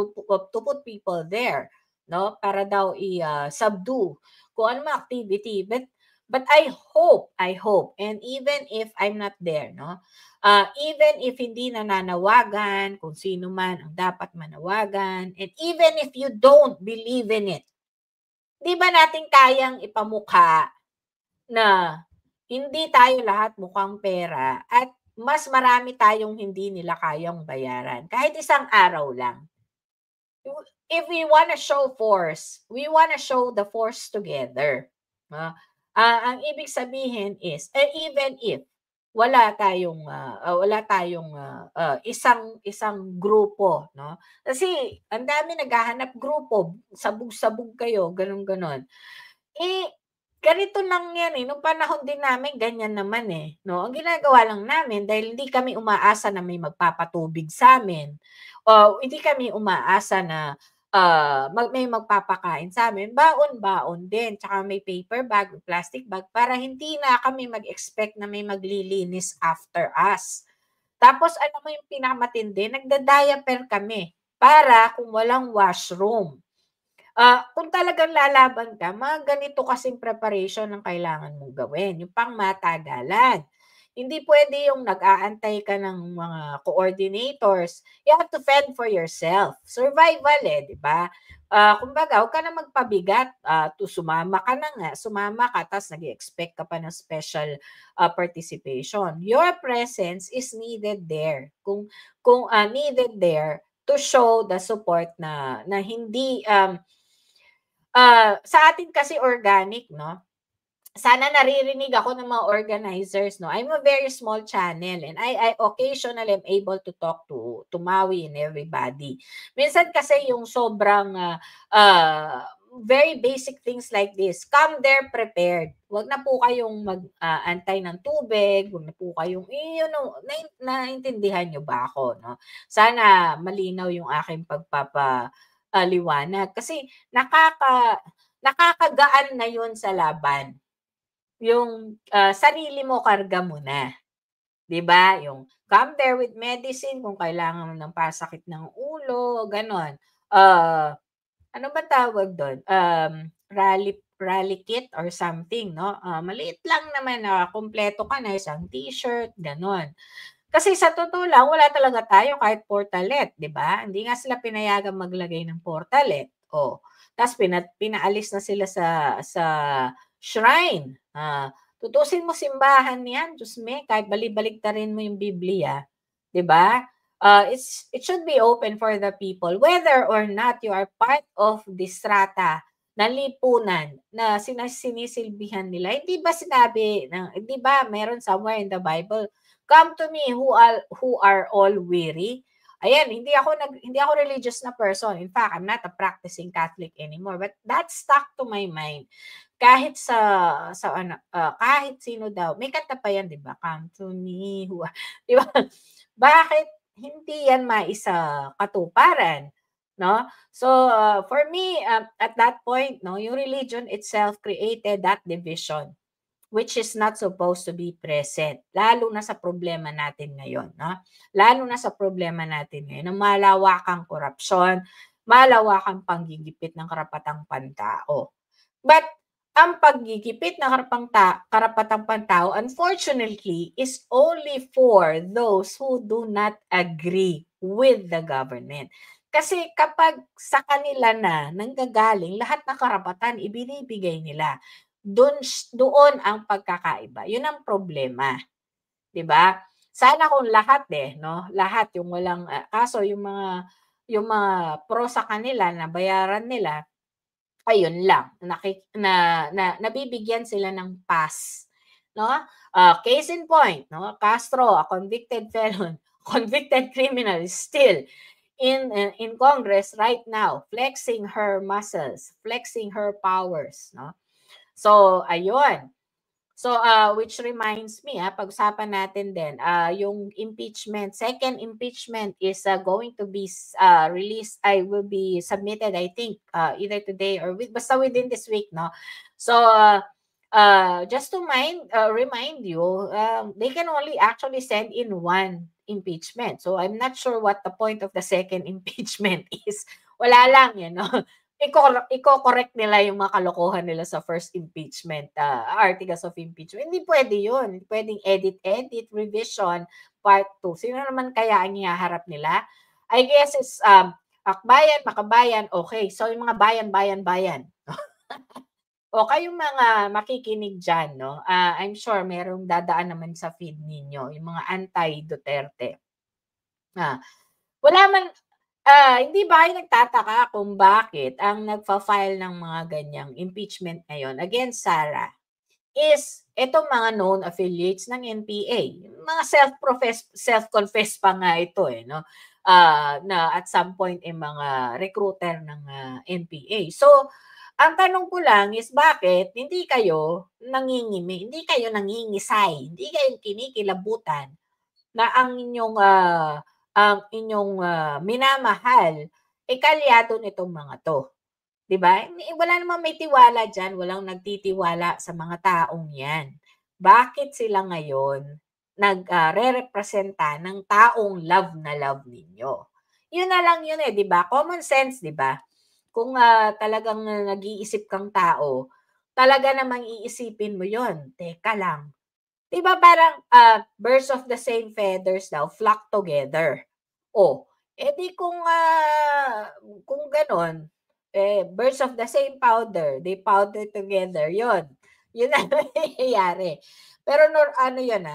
put people there 'no, para daw subdue kung ano mang activity. But I hope and even if I'm not there 'no, even if hindi nananawagan kung sino man ang dapat manawagan, and even if you don't believe in it, 'di ba natin kayang ipamukha na hindi tayo lahat mukhang pera at mas marami tayong hindi nila kayang bayaran, kahit isang araw lang. If we wanna show force, we wanna show the force together. Ang ibig sabihin is, even if wala tayong isang grupo 'no. Kasi ang dami naghahanap grupo, sabog-sabog kayo, gano'n. Ganito lang 'yan, nung panahon din namin ganyan naman, 'no. Ang ginagawa lang namin dahil hindi kami umaasa na may magpapatubig sa'min, o hindi kami umaasa na may magpapakain sa'min, baon-baon din tsaka may paper bag, plastic bag para hindi na kami mag-expect na may maglilinis after us. Tapos alam mo yung pinakamatindi, nagda-diaper kami para kung walang washroom. Kung talagang lalaban ka, mga ganito kasing preparation ang kailangan mong gawin, yung pangmatagalan. Hindi puwede yung nag-aantay ka ng mga coordinators. You have to fend for yourself. Survival, 'di ba? Kumbaga, huwag ka na magpabigat, sumama ka na nga, sumama ka ta's nag-e-expect ka pa ng special, participation. Your presence is needed there. Kung needed there to show the support na hindi, sa atin kasi organic 'no, sana naririnig ako ng mga organizers 'no. I'm a very small channel and I occasionally am able to talk to Maui and everybody. Minsan kasi yung sobrang, very basic things like this, come there prepared. Wag na po kayong antay ng tubig, wag na po kayong naintindihan niyo ba ako 'no? Sana malinaw yung aking liwanag kasi nakakagaan na yun sa laban. Yung, sarili mo karga mo na, 'di ba? Yung come there with medicine kung kailangan mo ng pasakit ng ulo, gano'n. Ano ba tawag dun? Rally rally kit or something 'no? Maliit lang naman na kumpleto ka na, isang t-shirt, gano'n. Kasi sa totoo lang wala talaga tayo kahit portalet, 'di ba? Hindi nga sila pinayagang maglagay ng portalet, oh. Ta's pinaalis na sila sa shrine. Tutusin mo simbahan 'yan, Diyos me, kahit bali-baliktarin mo yung Biblia, 'di ba? It should be open for the people whether or not you are part of the strata ng lipunan na sinisilbihan nila. Hindi ba sinabi ng 'di ba meron somewhere in the Bible, "Come to me who are all weary Ayan, hindi ako religious na person. In fact, I'm not a practicing Catholic anymore. But that stuck to my mind. Kahit kahit sino daw, may kanta pa yan, 'di ba? Come to me, 'di ba? Bakit hindi yan katuparan, no? So, for me, at that point, no, yung religion itself created that division, which is not supposed to be present, lalo na sa problema natin ngayon, no? Lalo na sa problema natin ngayon, ng malawakang korupsyon, malawakang panggigipit ng karapatang pantao. But ang paggigipit ng karapatang pantao, unfortunately, is only for those who do not agree with the government. Kasi kapag sa kanila na nanggagaling lahat ng karapatan ibinibigay nila, doon ang pagkakaiba. Yun ang problema, 'di ba? Sana kung lahat no, lahat yung walang kaso yung mga pro sa kanila na bayaran nila, ayun lang, nabibigyan sila ng pass, no? Case in point, no, Castro, a convicted felon, convicted criminal, is still in Congress right now, flexing her muscles, flexing her powers, no? So, ayun. So, which reminds me, pag-usapan natin din, yung impeachment, second impeachment is going to be released, will be submitted, I think, either today or basta within this week, no? So, just to remind you, they can only actually send in one impeachment. So, I'm not sure what the point of the second impeachment is. Wala lang, no? Iko-correct nila yung mga kalokohan nila sa first impeachment, articles of impeachment. Hindi pwede yun. Hindi pwedeng edit, revision, part 2. Sino naman kaya ang ihaharap nila? I guess it's akbayan, makabayan, okay. So yung mga bayan. O kayong mga makikinig dyan, no? I'm sure merong dadaan naman sa feed ninyo, yung mga anti-Duterte. Wala man, hindi ba kayo nagtataka kung bakit ang nagfa-file ng mga ganyang impeachment ngayon against Sara is itong mga known affiliates ng NPA. Mga self-confessed pa nga ito no? Na at some point mga recruiter ng NPA. So, ang tanong ko lang is bakit hindi kayo hindi kayo nangingisay, hindi kayo kinikilabutan na ang inyong minamahal, kalyado nitong mga to. 'Di ba? Wala namang may tiwala diyan, walang nagtitiwala sa mga taong 'yan. Bakit sila ngayon re-representa ng taong love na love ninyo? Yun na lang yun 'di ba? Common sense, 'di ba? Kung talagang nag-iisip kang tao, talaga namang iisipin mo yon. Teka lang, 'di ba parang birds of the same feathers daw flock together. Di kung gano'n, birds of the same powder, they powder together, 'yon. 'Yun ang nangyayari. Pero ano 'yun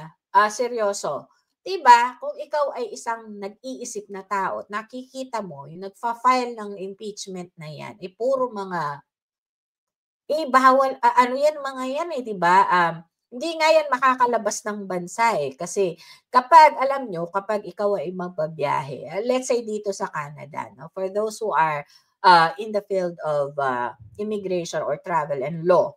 seryoso. 'Di ba kung ikaw ay isang nag-iisip na tao at nakikita mo yung nagfa-file ng impeachment na 'yan, puro mga bawal ano 'yan mga 'yan 'di ba? Hindi nga yan makakalabas ng bansa kasi kapag alam nyo, kapag ikaw ay magbabiyahe, let's say dito sa Canada, no, for those who are in the field of immigration or travel and law,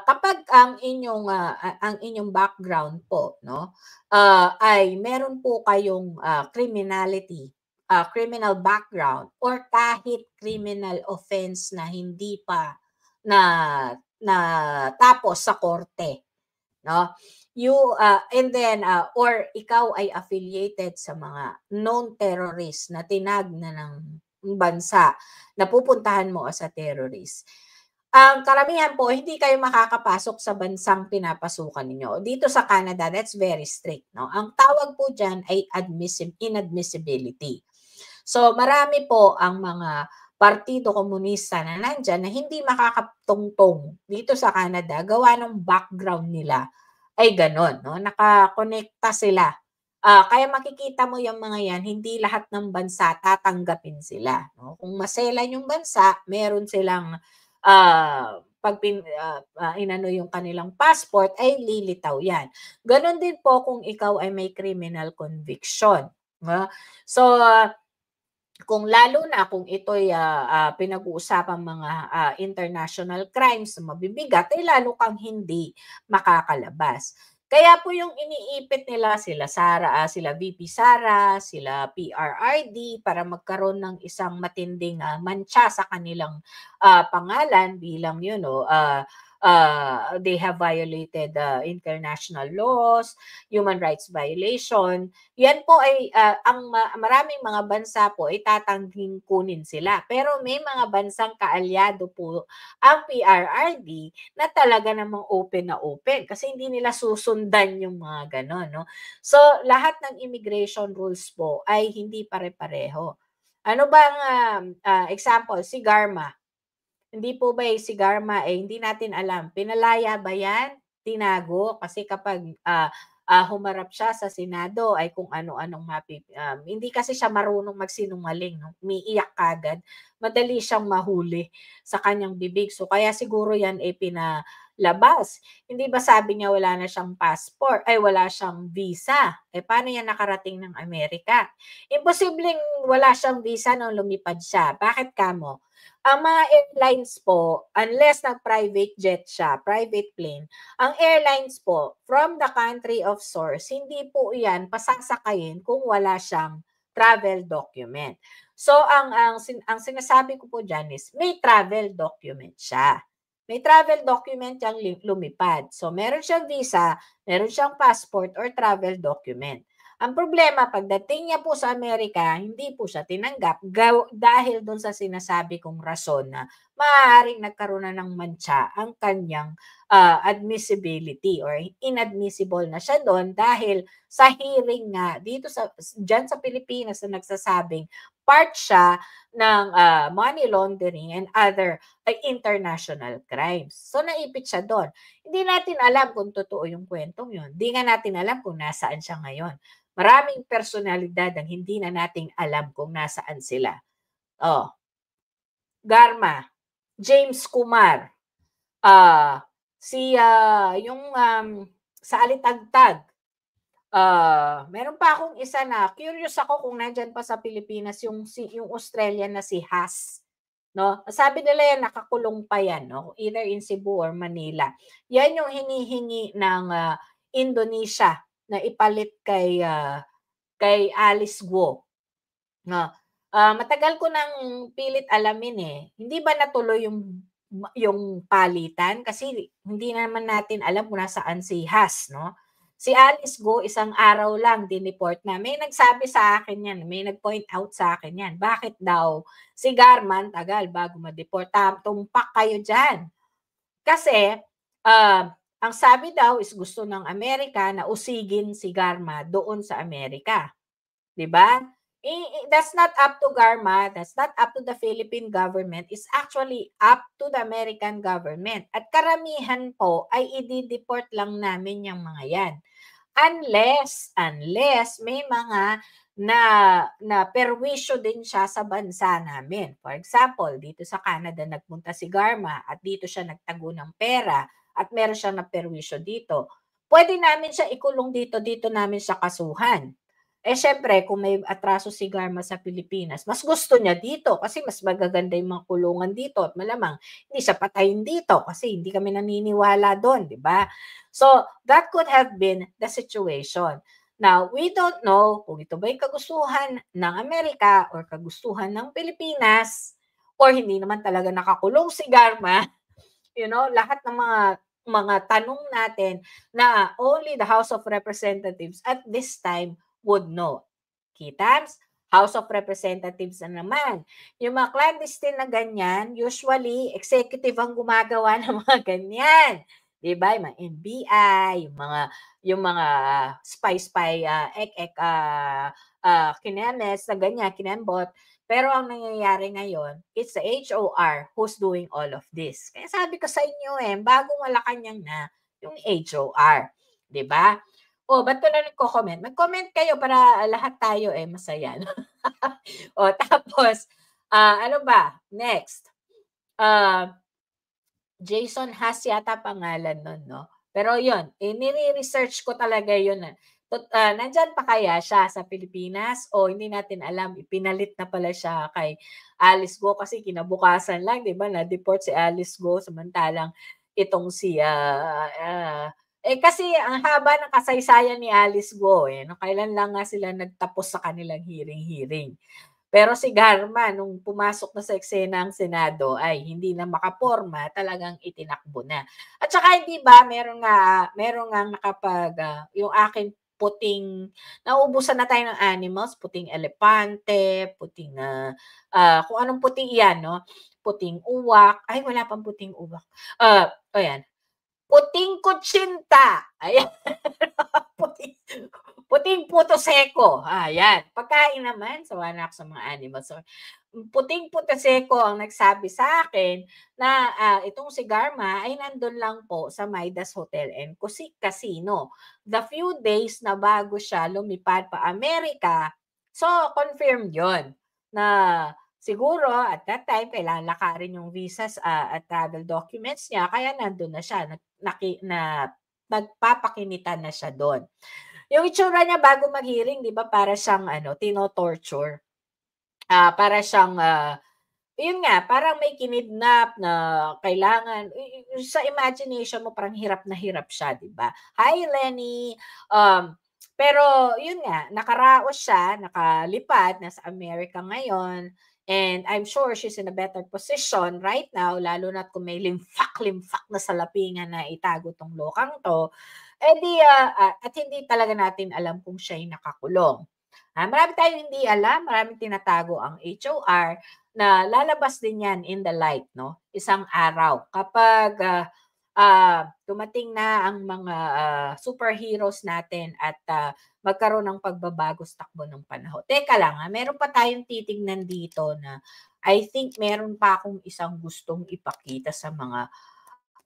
kapag ang inyong background po no ay meron po kayong criminal background or kahit criminal offense na hindi pa na tapos sa korte, no? And then or ikaw ay affiliated sa mga known terrorists na tinag na ng bansa na pupuntahan mo as a terrorist. Ang karamihan po hindi kayo makakapasok sa bansang pinapasukan ninyo. Dito sa Canada, that's very strict, no? Ang tawag po diyan ay inadmissibility. So marami po ang mga Partido Komunista na nandyan na hindi makakatungtong dito sa Canada gawa ng background nila ay ganon, no? Nakakonekta sila. Kaya makikita mo yung mga yan, hindi lahat ng bansa tatanggapin sila. No? Kung maselan yung bansa, meron silang inano yung kanilang passport ay lilitaw yan. Ganon din po kung ikaw ay may criminal conviction. So, kung lalo na kung ito'y pinag-uusapang mga international crimes na mabibigat, ay lalo kang hindi makakalabas. Kaya po yung iniipit nila sila VP Sara, sila PRRD para magkaroon ng isang matinding mantsa sa kanilang pangalan bilang they have violated international laws, human rights violation. Yan po ay maraming mga bansa po ay tatangging kunin sila. Pero may mga bansang kaalyado po ang PRRD na talaga namang open na open kasi hindi nila susundan yung mga ganon. No? So lahat ng immigration rules po ay hindi pare-pareho. Ano bang example? Si Garma. Hindi po ba si Garma hindi natin alam. Pinalaya ba yan? Tinago? Kasi kapag humarap siya sa Senado ay kung ano-anong hindi kasi siya marunong magsinungaling. No? Umiiyak kagad. Madali siyang mahuli sa kanyang bibig. So kaya siguro yan ay pinalabas. Hindi ba sabi niya wala na siyang passport, ay wala siyang visa? Paano yan nakarating ng Amerika? Imposibleng wala siyang visa nung lumipad siya. Bakit kamo? Ang mga airlines po, unless nag-private jet siya, private plane, ang airlines po, from the country of source, hindi po yan pasasakayin kung wala siyang travel document. So, ang sinasabi ko po dyan is, may travel document siya. May travel document yung lumipad. So, meron siyang visa, meron siyang passport or travel document. Ang problema, pagdating niya po sa Amerika, hindi po siya tinanggap dahil doon sa sinasabi kong rason na maaaring nagkaroon na ng mantsa ang kanyang admissibility or inadmissible na siya doon dahil sa hearing nga dyan sa Pilipinas na nagsasabing part siya ng money laundering and other international crimes. So naipit siya doon. Hindi natin alam kung totoo yung kwentong yun. Hindi nga natin alam kung nasaan siya ngayon. Maraming personalidad ang hindi na nating alam kung nasaan sila. Garma, James Kumar, yung sa Alitagtag, meron pa akong isa na curious ako kung nandyan pa sa Pilipinas yung Australian na si Has. No? Sabi nila yan, nakakulong pa yan, no? Either in Cebu or Manila. Yan yung hinihingi ng Indonesia na ipalit kay Alice Guo. No. Matagal ko nang pilit alamin Hindi ba natuloy yung palitan kasi hindi naman natin alam kung nasaan si Has, no? Si Alice Guo isang araw lang dineport na. May nagsabi sa akin yan, may nag-point out sa akin yan. Bakit daw si Garman tagal bago ma-deport? Tumpak kayo diyan. Kasi ang sabi daw is gusto ng Amerika na usigin si Garma doon sa Amerika. 'Di ba? That's not up to Garma, that's not up to the Philippine government, it's actually up to the American government. At karamihan po ay i-deport lang namin yung mga yan. Unless may mga na perwisyo din siya sa bansa namin. For example, dito sa Canada nagpunta si Garma at dito siya nagtago ng pera at meron siyang naperwisyo dito. Pwede namin siya ikulong dito namin siya kasuhan. Syempre, kung may atraso si Garma sa Pilipinas, mas gusto niya dito kasi mas magaganda yung mga kulungan dito at malamang hindi siya patayin dito kasi hindi kami naniniwala doon, di ba? So, that could have been the situation. Now, we don't know kung ito ba yung kagustuhan ng Amerika or kagustuhan ng Pilipinas or hindi naman talaga nakakulong si Garma. Lahat ng mga tanong natin na only the House of Representatives at this time would know. Kitams, House of Representatives na naman. Yung mga clandestine na ganyan, usually executive ang gumagawa ng mga ganyan. Diba? Yung mga NBI, yung mga spy kinemes na ganyan, kinembot. Pero ang nangyayari ngayon, it's the HOR who's doing all of this. Kaya sabi ko sa inyo bagong Malacanang na yung HOR. Diba? Ba't ko na nagko-comment? Mag-comment kayo para lahat tayo masaya. Tapos, ano ba? Next. Jason Has yata pangalan nun, no? Pero yun, nire-research ko talaga yun. nandyan pa kaya siya sa Pilipinas o hindi natin alam, ipinalit na pala siya kay Alice Go kasi kinabukasan lang, 'di ba, na-deport si Alice Go samantalang itong si kasi ang haba ng kasaysayan ni Alice Go no, kailan lang nga sila nagtapos sa kanilang hearing. Pero si Garma nung pumasok na sa eksena ang Senado ay hindi na makaporma, talagang itinakbo na. At saka hindi ba meron ngang yung aking puting nauubusan na tayo ng animals, puting elepante, puting, kung anong puti iyan 'no, puting uwak, ay wala pang puting uwak, ayan, puting kutsinta, ayan. Puting puting puto seko, ayan. Pagkain naman, sawa na ako sa mga animals. So, puting puto seko ang nagsabi sa akin na itong si Garma ay nandun lang po sa Midas Hotel and Casino. The few days na bago siya lumipad pa Amerika, so confirmed yon na siguro at that time kailangan lakarin yung visas at travel documents niya kaya nandun na siya nagpapakinitan na siya doon. Yung itsura niya bago mag-hearing, 'di ba, para siyang tino-torture. Para siyang yun nga, parang may kinidnap na kailangan sa imagination mo parang hirap na hirap siya, 'di ba? Hi Lenny. Pero yun nga, nakaraos siya, nakalipad, nasa Amerika ngayon. And I'm sure she's in a better position right now, lalo na kung may limfak na salapingan na itago tong lokang to. At hindi talaga natin alam kung siya'y nakakulong. Marami tayong hindi alam, maraming tinatago ang HOR na lalabas din yan in the light, no? Isang araw. Kapag dumating na ang mga superheroes natin at magkaroon ng pagbabago sa takbo ng panahon. Teka lang, meron pa tayong titignan dito na I think meron pa akong isang gustong ipakita sa mga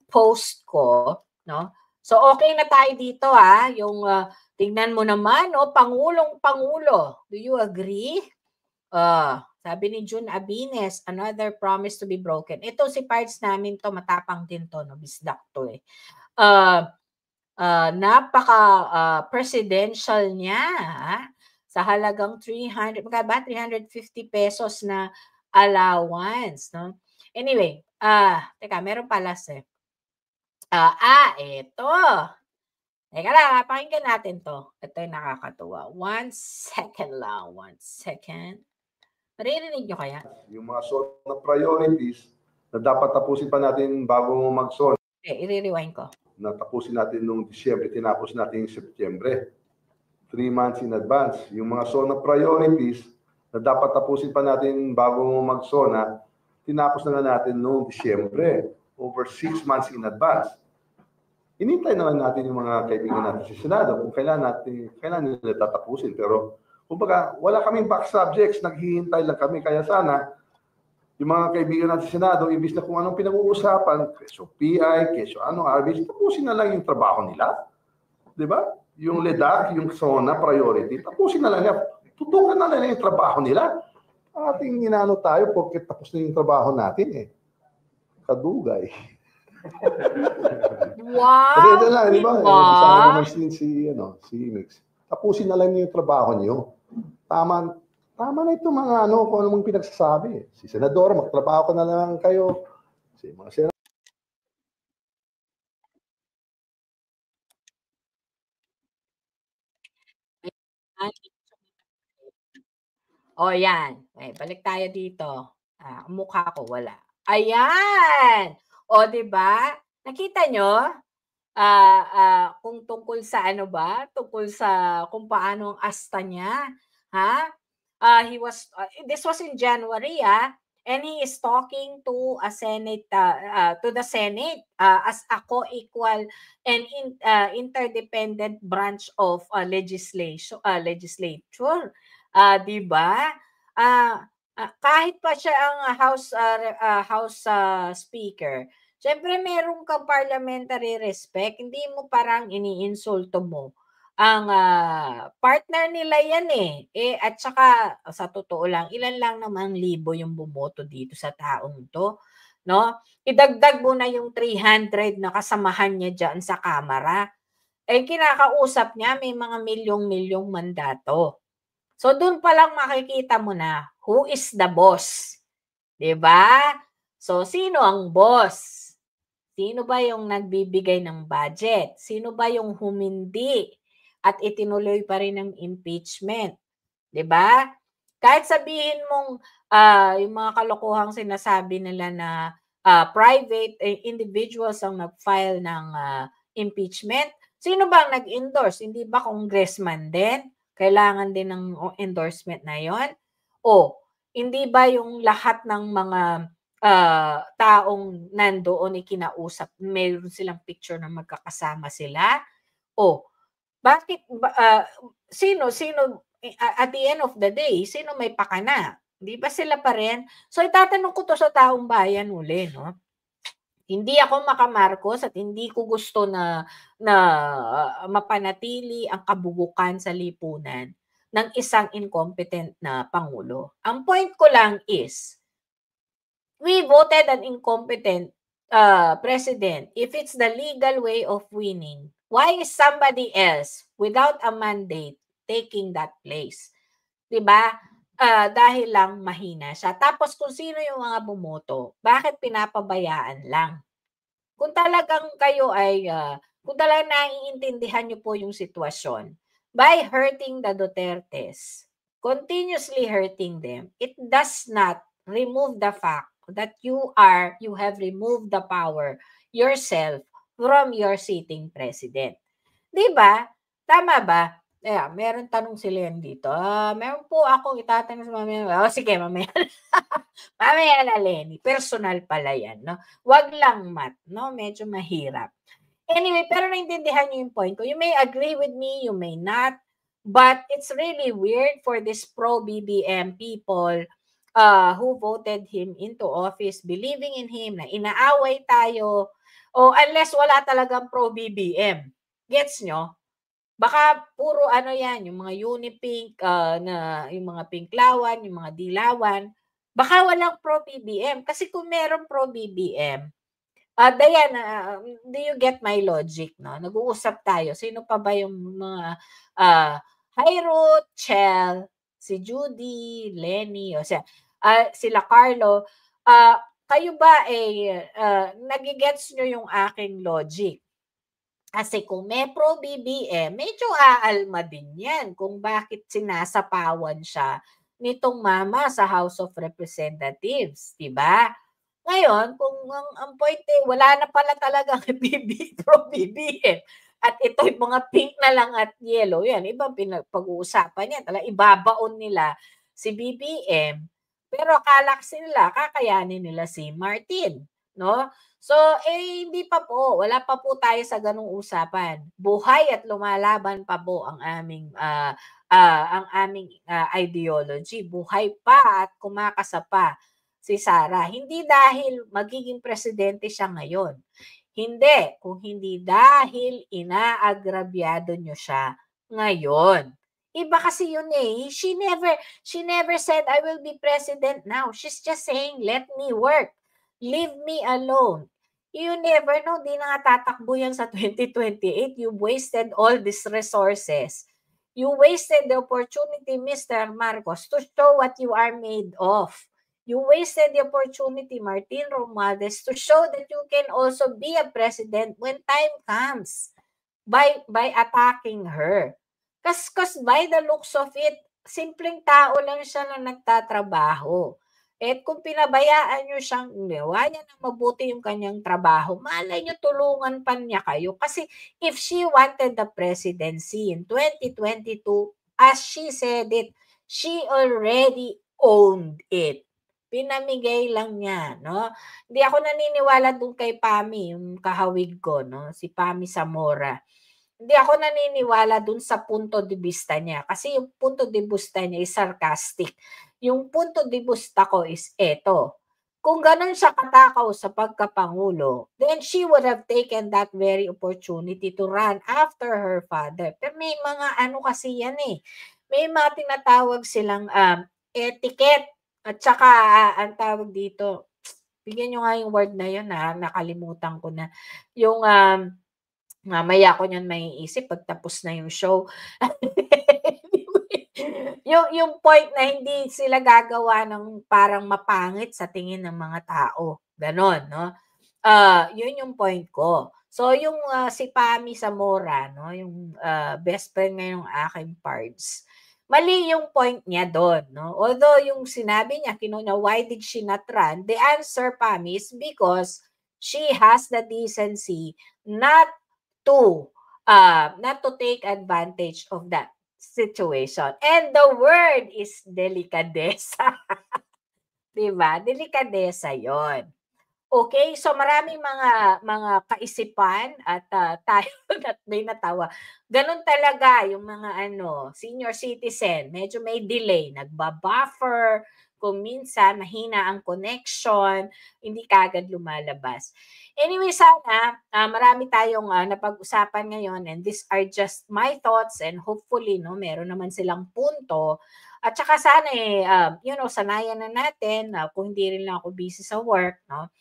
post ko, no? So okay na tayo dito yung tingnan mo naman, no, Pangulong-Pangulo. Do you agree? Sabi ni June Abines, another promise to be broken. Ito si parts namin to, matapang din to, no, bisdak to eh. Napaka presidential niya sa halagang 350 pesos na allowance, no? Anyway, teka, meron pala ito. Teka lang, pakinggan natin to. Ito yung nakakatuwa. 1 second lang, 1 second. Naririnig nyo kaya? Yung mga SONA priorities na dapat tapusin pa natin bago mag-SONA. Okay, i-rewind ko. Natapusin natin noong Disyembre, tinapos natin yung Setyembre. 3 months in advance. Yung mga SONA priorities na dapat tapusin pa natin bago mag-SONA, tinapos na natin noong Disyembre. Over 6 months in advance. Hinintay naman natin yung mga kaibigan natin sa Senado kung kailan nila tatapusin. Pero, kumbaga, wala kaming back subjects, naghihintay lang kami. Kaya sana, yung mga kaibigan natin sa Senado, imbis na kung anong pinag-uusapan, keso PI, keso RBC, tapusin na lang yung trabaho nila. Di ba? Yung LEDAC, yung SONA priority, tapusin na lang nila. Tutukan na lang yung trabaho nila. Ating inano tayo porque tapos na yung trabaho natin eh. Kadugay. Wow! Kasi ito lang, di ba? Kasama naman si Mix. Tapusin na lang yung trabaho niyo. Tama na ito mga kung ano mong pinagsasabi. Si Senador, magtrabaho ka na lang kayo. Si mga Senador. Yan. Balik tayo dito. Mukha ko wala. Ayan! Di ba? Nakita nyo? Kung tungkol sa tungkol sa kung paano ang asta niya. This was in January, and he is talking to a Senate, to the Senate as a co-equal and interdependent branch of legislature. Di ba? Kahit pa siya ang House Speaker, siyempre meron kang parliamentary respect, hindi mo parang iniinsulto mo ang partner nila yan at saka sa totoo lang, ilan lang namang libo yung bumoto dito sa taong to, no? Idagdag mo na yung 300 na kasamahan niya diyan sa Kamara. eh kinakausap niya may mga milyong-milyong mandato. So doon pa lang makikita mo na who is the boss, 'di ba? So sino ang boss? Sino ba yung nagbibigay ng budget? Sino ba yung humindi at itinuloy pa rin ang impeachment, 'di ba? Kahit sabihin mong yung mga kalokohang sinasabi nila na private individuals ang nag-file ng impeachment, sino ba ang nag-endorse? Hindi ba congressman din? Kailangan din ng endorsement na 'yon? O hindi ba yung lahat ng mga taong nandoon ay kinausap, meron silang picture na magkakasama sila? O bakit ba sino at the end of the day, sino may pakana? 'Di ba sila pa rin? So itatanong ko 'to sa taong bayan uli 'no. Hindi ako maka-Marcos at hindi ko gusto na na mapanatili ang kabugukan sa lipunan ng isang incompetent na pangulo. Ang point ko lang is, we voted an incompetent president. If it's the legal way of winning, why is somebody else without a mandate taking that place? 'Di ba? Dahil lang mahina siya. Tapos kung sino yung mga bumoto, bakit pinapabayaan lang? Kung talagang kayo ay kung talagang naiintindihan niyo po yung sitwasyon, by hurting the Dutertes, continuously hurting them, it does not remove the fact that you have removed the power yourself from your sitting president. 'Di ba? Tama ba? Meron tanong si Len dito. Meron po akong itatanong sa mamaya. Sige mamaya. Mamaya na Lenny, personal pala 'yan 'no. 'Wag lang math 'no, medyo mahirap. Anyway, pero naintindihan niyo yung point ko. You may agree with me, you may not, but it's really weird for this pro-BBM people who voted him into office, believing in him, na inaaway tayo, o unless wala talagang pro-BBM. Gets nyo? Baka puro ano 'yan, yung mga Unipink, na yung mga Pinklawan, yung mga Dilawan, baka walang pro-BBM. Kasi kung merong pro-BBM, Diana, do you get my logic 'no? Nag-uusap tayo, sino pa ba yung mga, Hi Ruth, Chel, si Judy, Lenny, o sila Carlo, kayo ba, nage-gets niyo yung aking logic? Kasi kung may pro-BBM, medyo aalma din 'yan kung bakit sinasapawan siya nitong mama sa House of Representatives, 'di ba? Ngayon kung ang point, wala na pala talagang pro-BBM at ito yung mga pink na lang at yellow, 'yan ibang pag-uusapan 'yan, talagang ibabaon nila si BBM, pero akala kasi nila kakayanin nila si Martin, 'no? So, hindi pa po, wala pa po tayo sa gano'ng usapan. Buhay at lumalaban pa po ang aming ideology. Buhay pa at kumakasa pa si Sara. Hindi dahil magiging presidente siya ngayon. Hindi, kung hindi dahil inaagrabyado niyo siya ngayon. Iba kasi yun eh. She never said, I will be president now. She's just saying, let me work. Leave me alone. You never know, di na nga tatakbo yan sa 2028. You wasted all these resources. You wasted the opportunity, Mr. Marcos, to show what you are made of. You wasted the opportunity, Martin Romualdez, to show that you can also be a president when time comes by attacking her. Kasi by the looks of it, simpleng tao lang siya na nagtatrabaho. At kung pinabayaan nyo siyang gawa niya ng mabuti yung kanyang trabaho, malay nyo tulungan pa niya kayo. Kasi if she wanted the presidency in 2022, as she said it, she already owned it. Pinamigay lang niya, no? Hindi ako naniniwala dun kay Pami, yung kahawig ko, no? Si Pami Zamora. Hindi ako naniniwala dun sa punto de vista niya. Kasi yung punto de vista niya is sarcastic. Yung punto de vista ko is eto. Kung ganun siya katakaw sa pagkapangulo, then she would have taken that very opportunity to run after her father. Pero may mga ano kasi yan eh. May mga tinatawag silang etiquette. At saka ang tawag dito, bigyan nyo nga yung word na yun, nakalimutan ko na. Yung Mamaya ko niyan maiisip pag tapos na yung show. yung point na hindi sila gagawa ng parang mapangit sa tingin ng mga tao, gano'n 'no. Yun yung point ko. So yung, si Pami Zamora 'no, yung, best friend ngayong aking pards, mali yung point niya dun 'no. Although yung sinabi niya, niya, "Why did she not run?" The answer, Pami, is because she has the decency not not to take advantage of that situation. And the word is delikadesa. 'Di ba? Delikadesa 'yon. Okay, so maraming mga kaisipan at, tayo at may natawa. Gano'n talaga yung mga ano, senior citizen, medyo may delay, nagba-buffer, kung minsan mahina ang connection, hindi kaagad lumalabas. Anyway, sana, marami tayong, napag-usapan ngayon, and these are just my thoughts, and hopefully 'no, meron naman silang punto. At saka sana, sanayan na natin na kung hindi rin lang ako busy sa work 'no,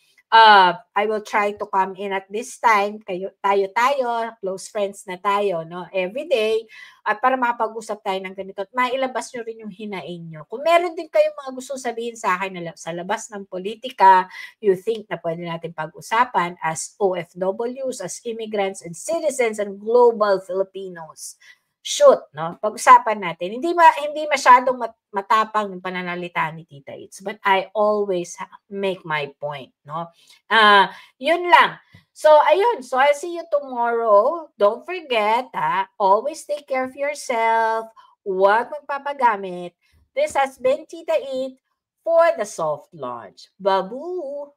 I will try to come in at this time, tayo, close friends na tayo 'no, everyday, at para makapag-usap tayo ng ganito at mailabas niyo rin yung hinaing niyo. Kung meron din kayong mga gustong sabihin sa akin na sa labas ng politika, you think na puwede natin pag-usapan as OFWs, as immigrants and citizens and global Filipinos, shoot 'no, pag-usapan natin. Hindi masyadong matapang yung pananalita ni Tita Its, but I always make my point 'no. Yun lang. So ayun, so I'll see you tomorrow. Don't forget, always take care of yourself, huwag magpapagamit. This has been Tita It for the Soft Launch. Babu!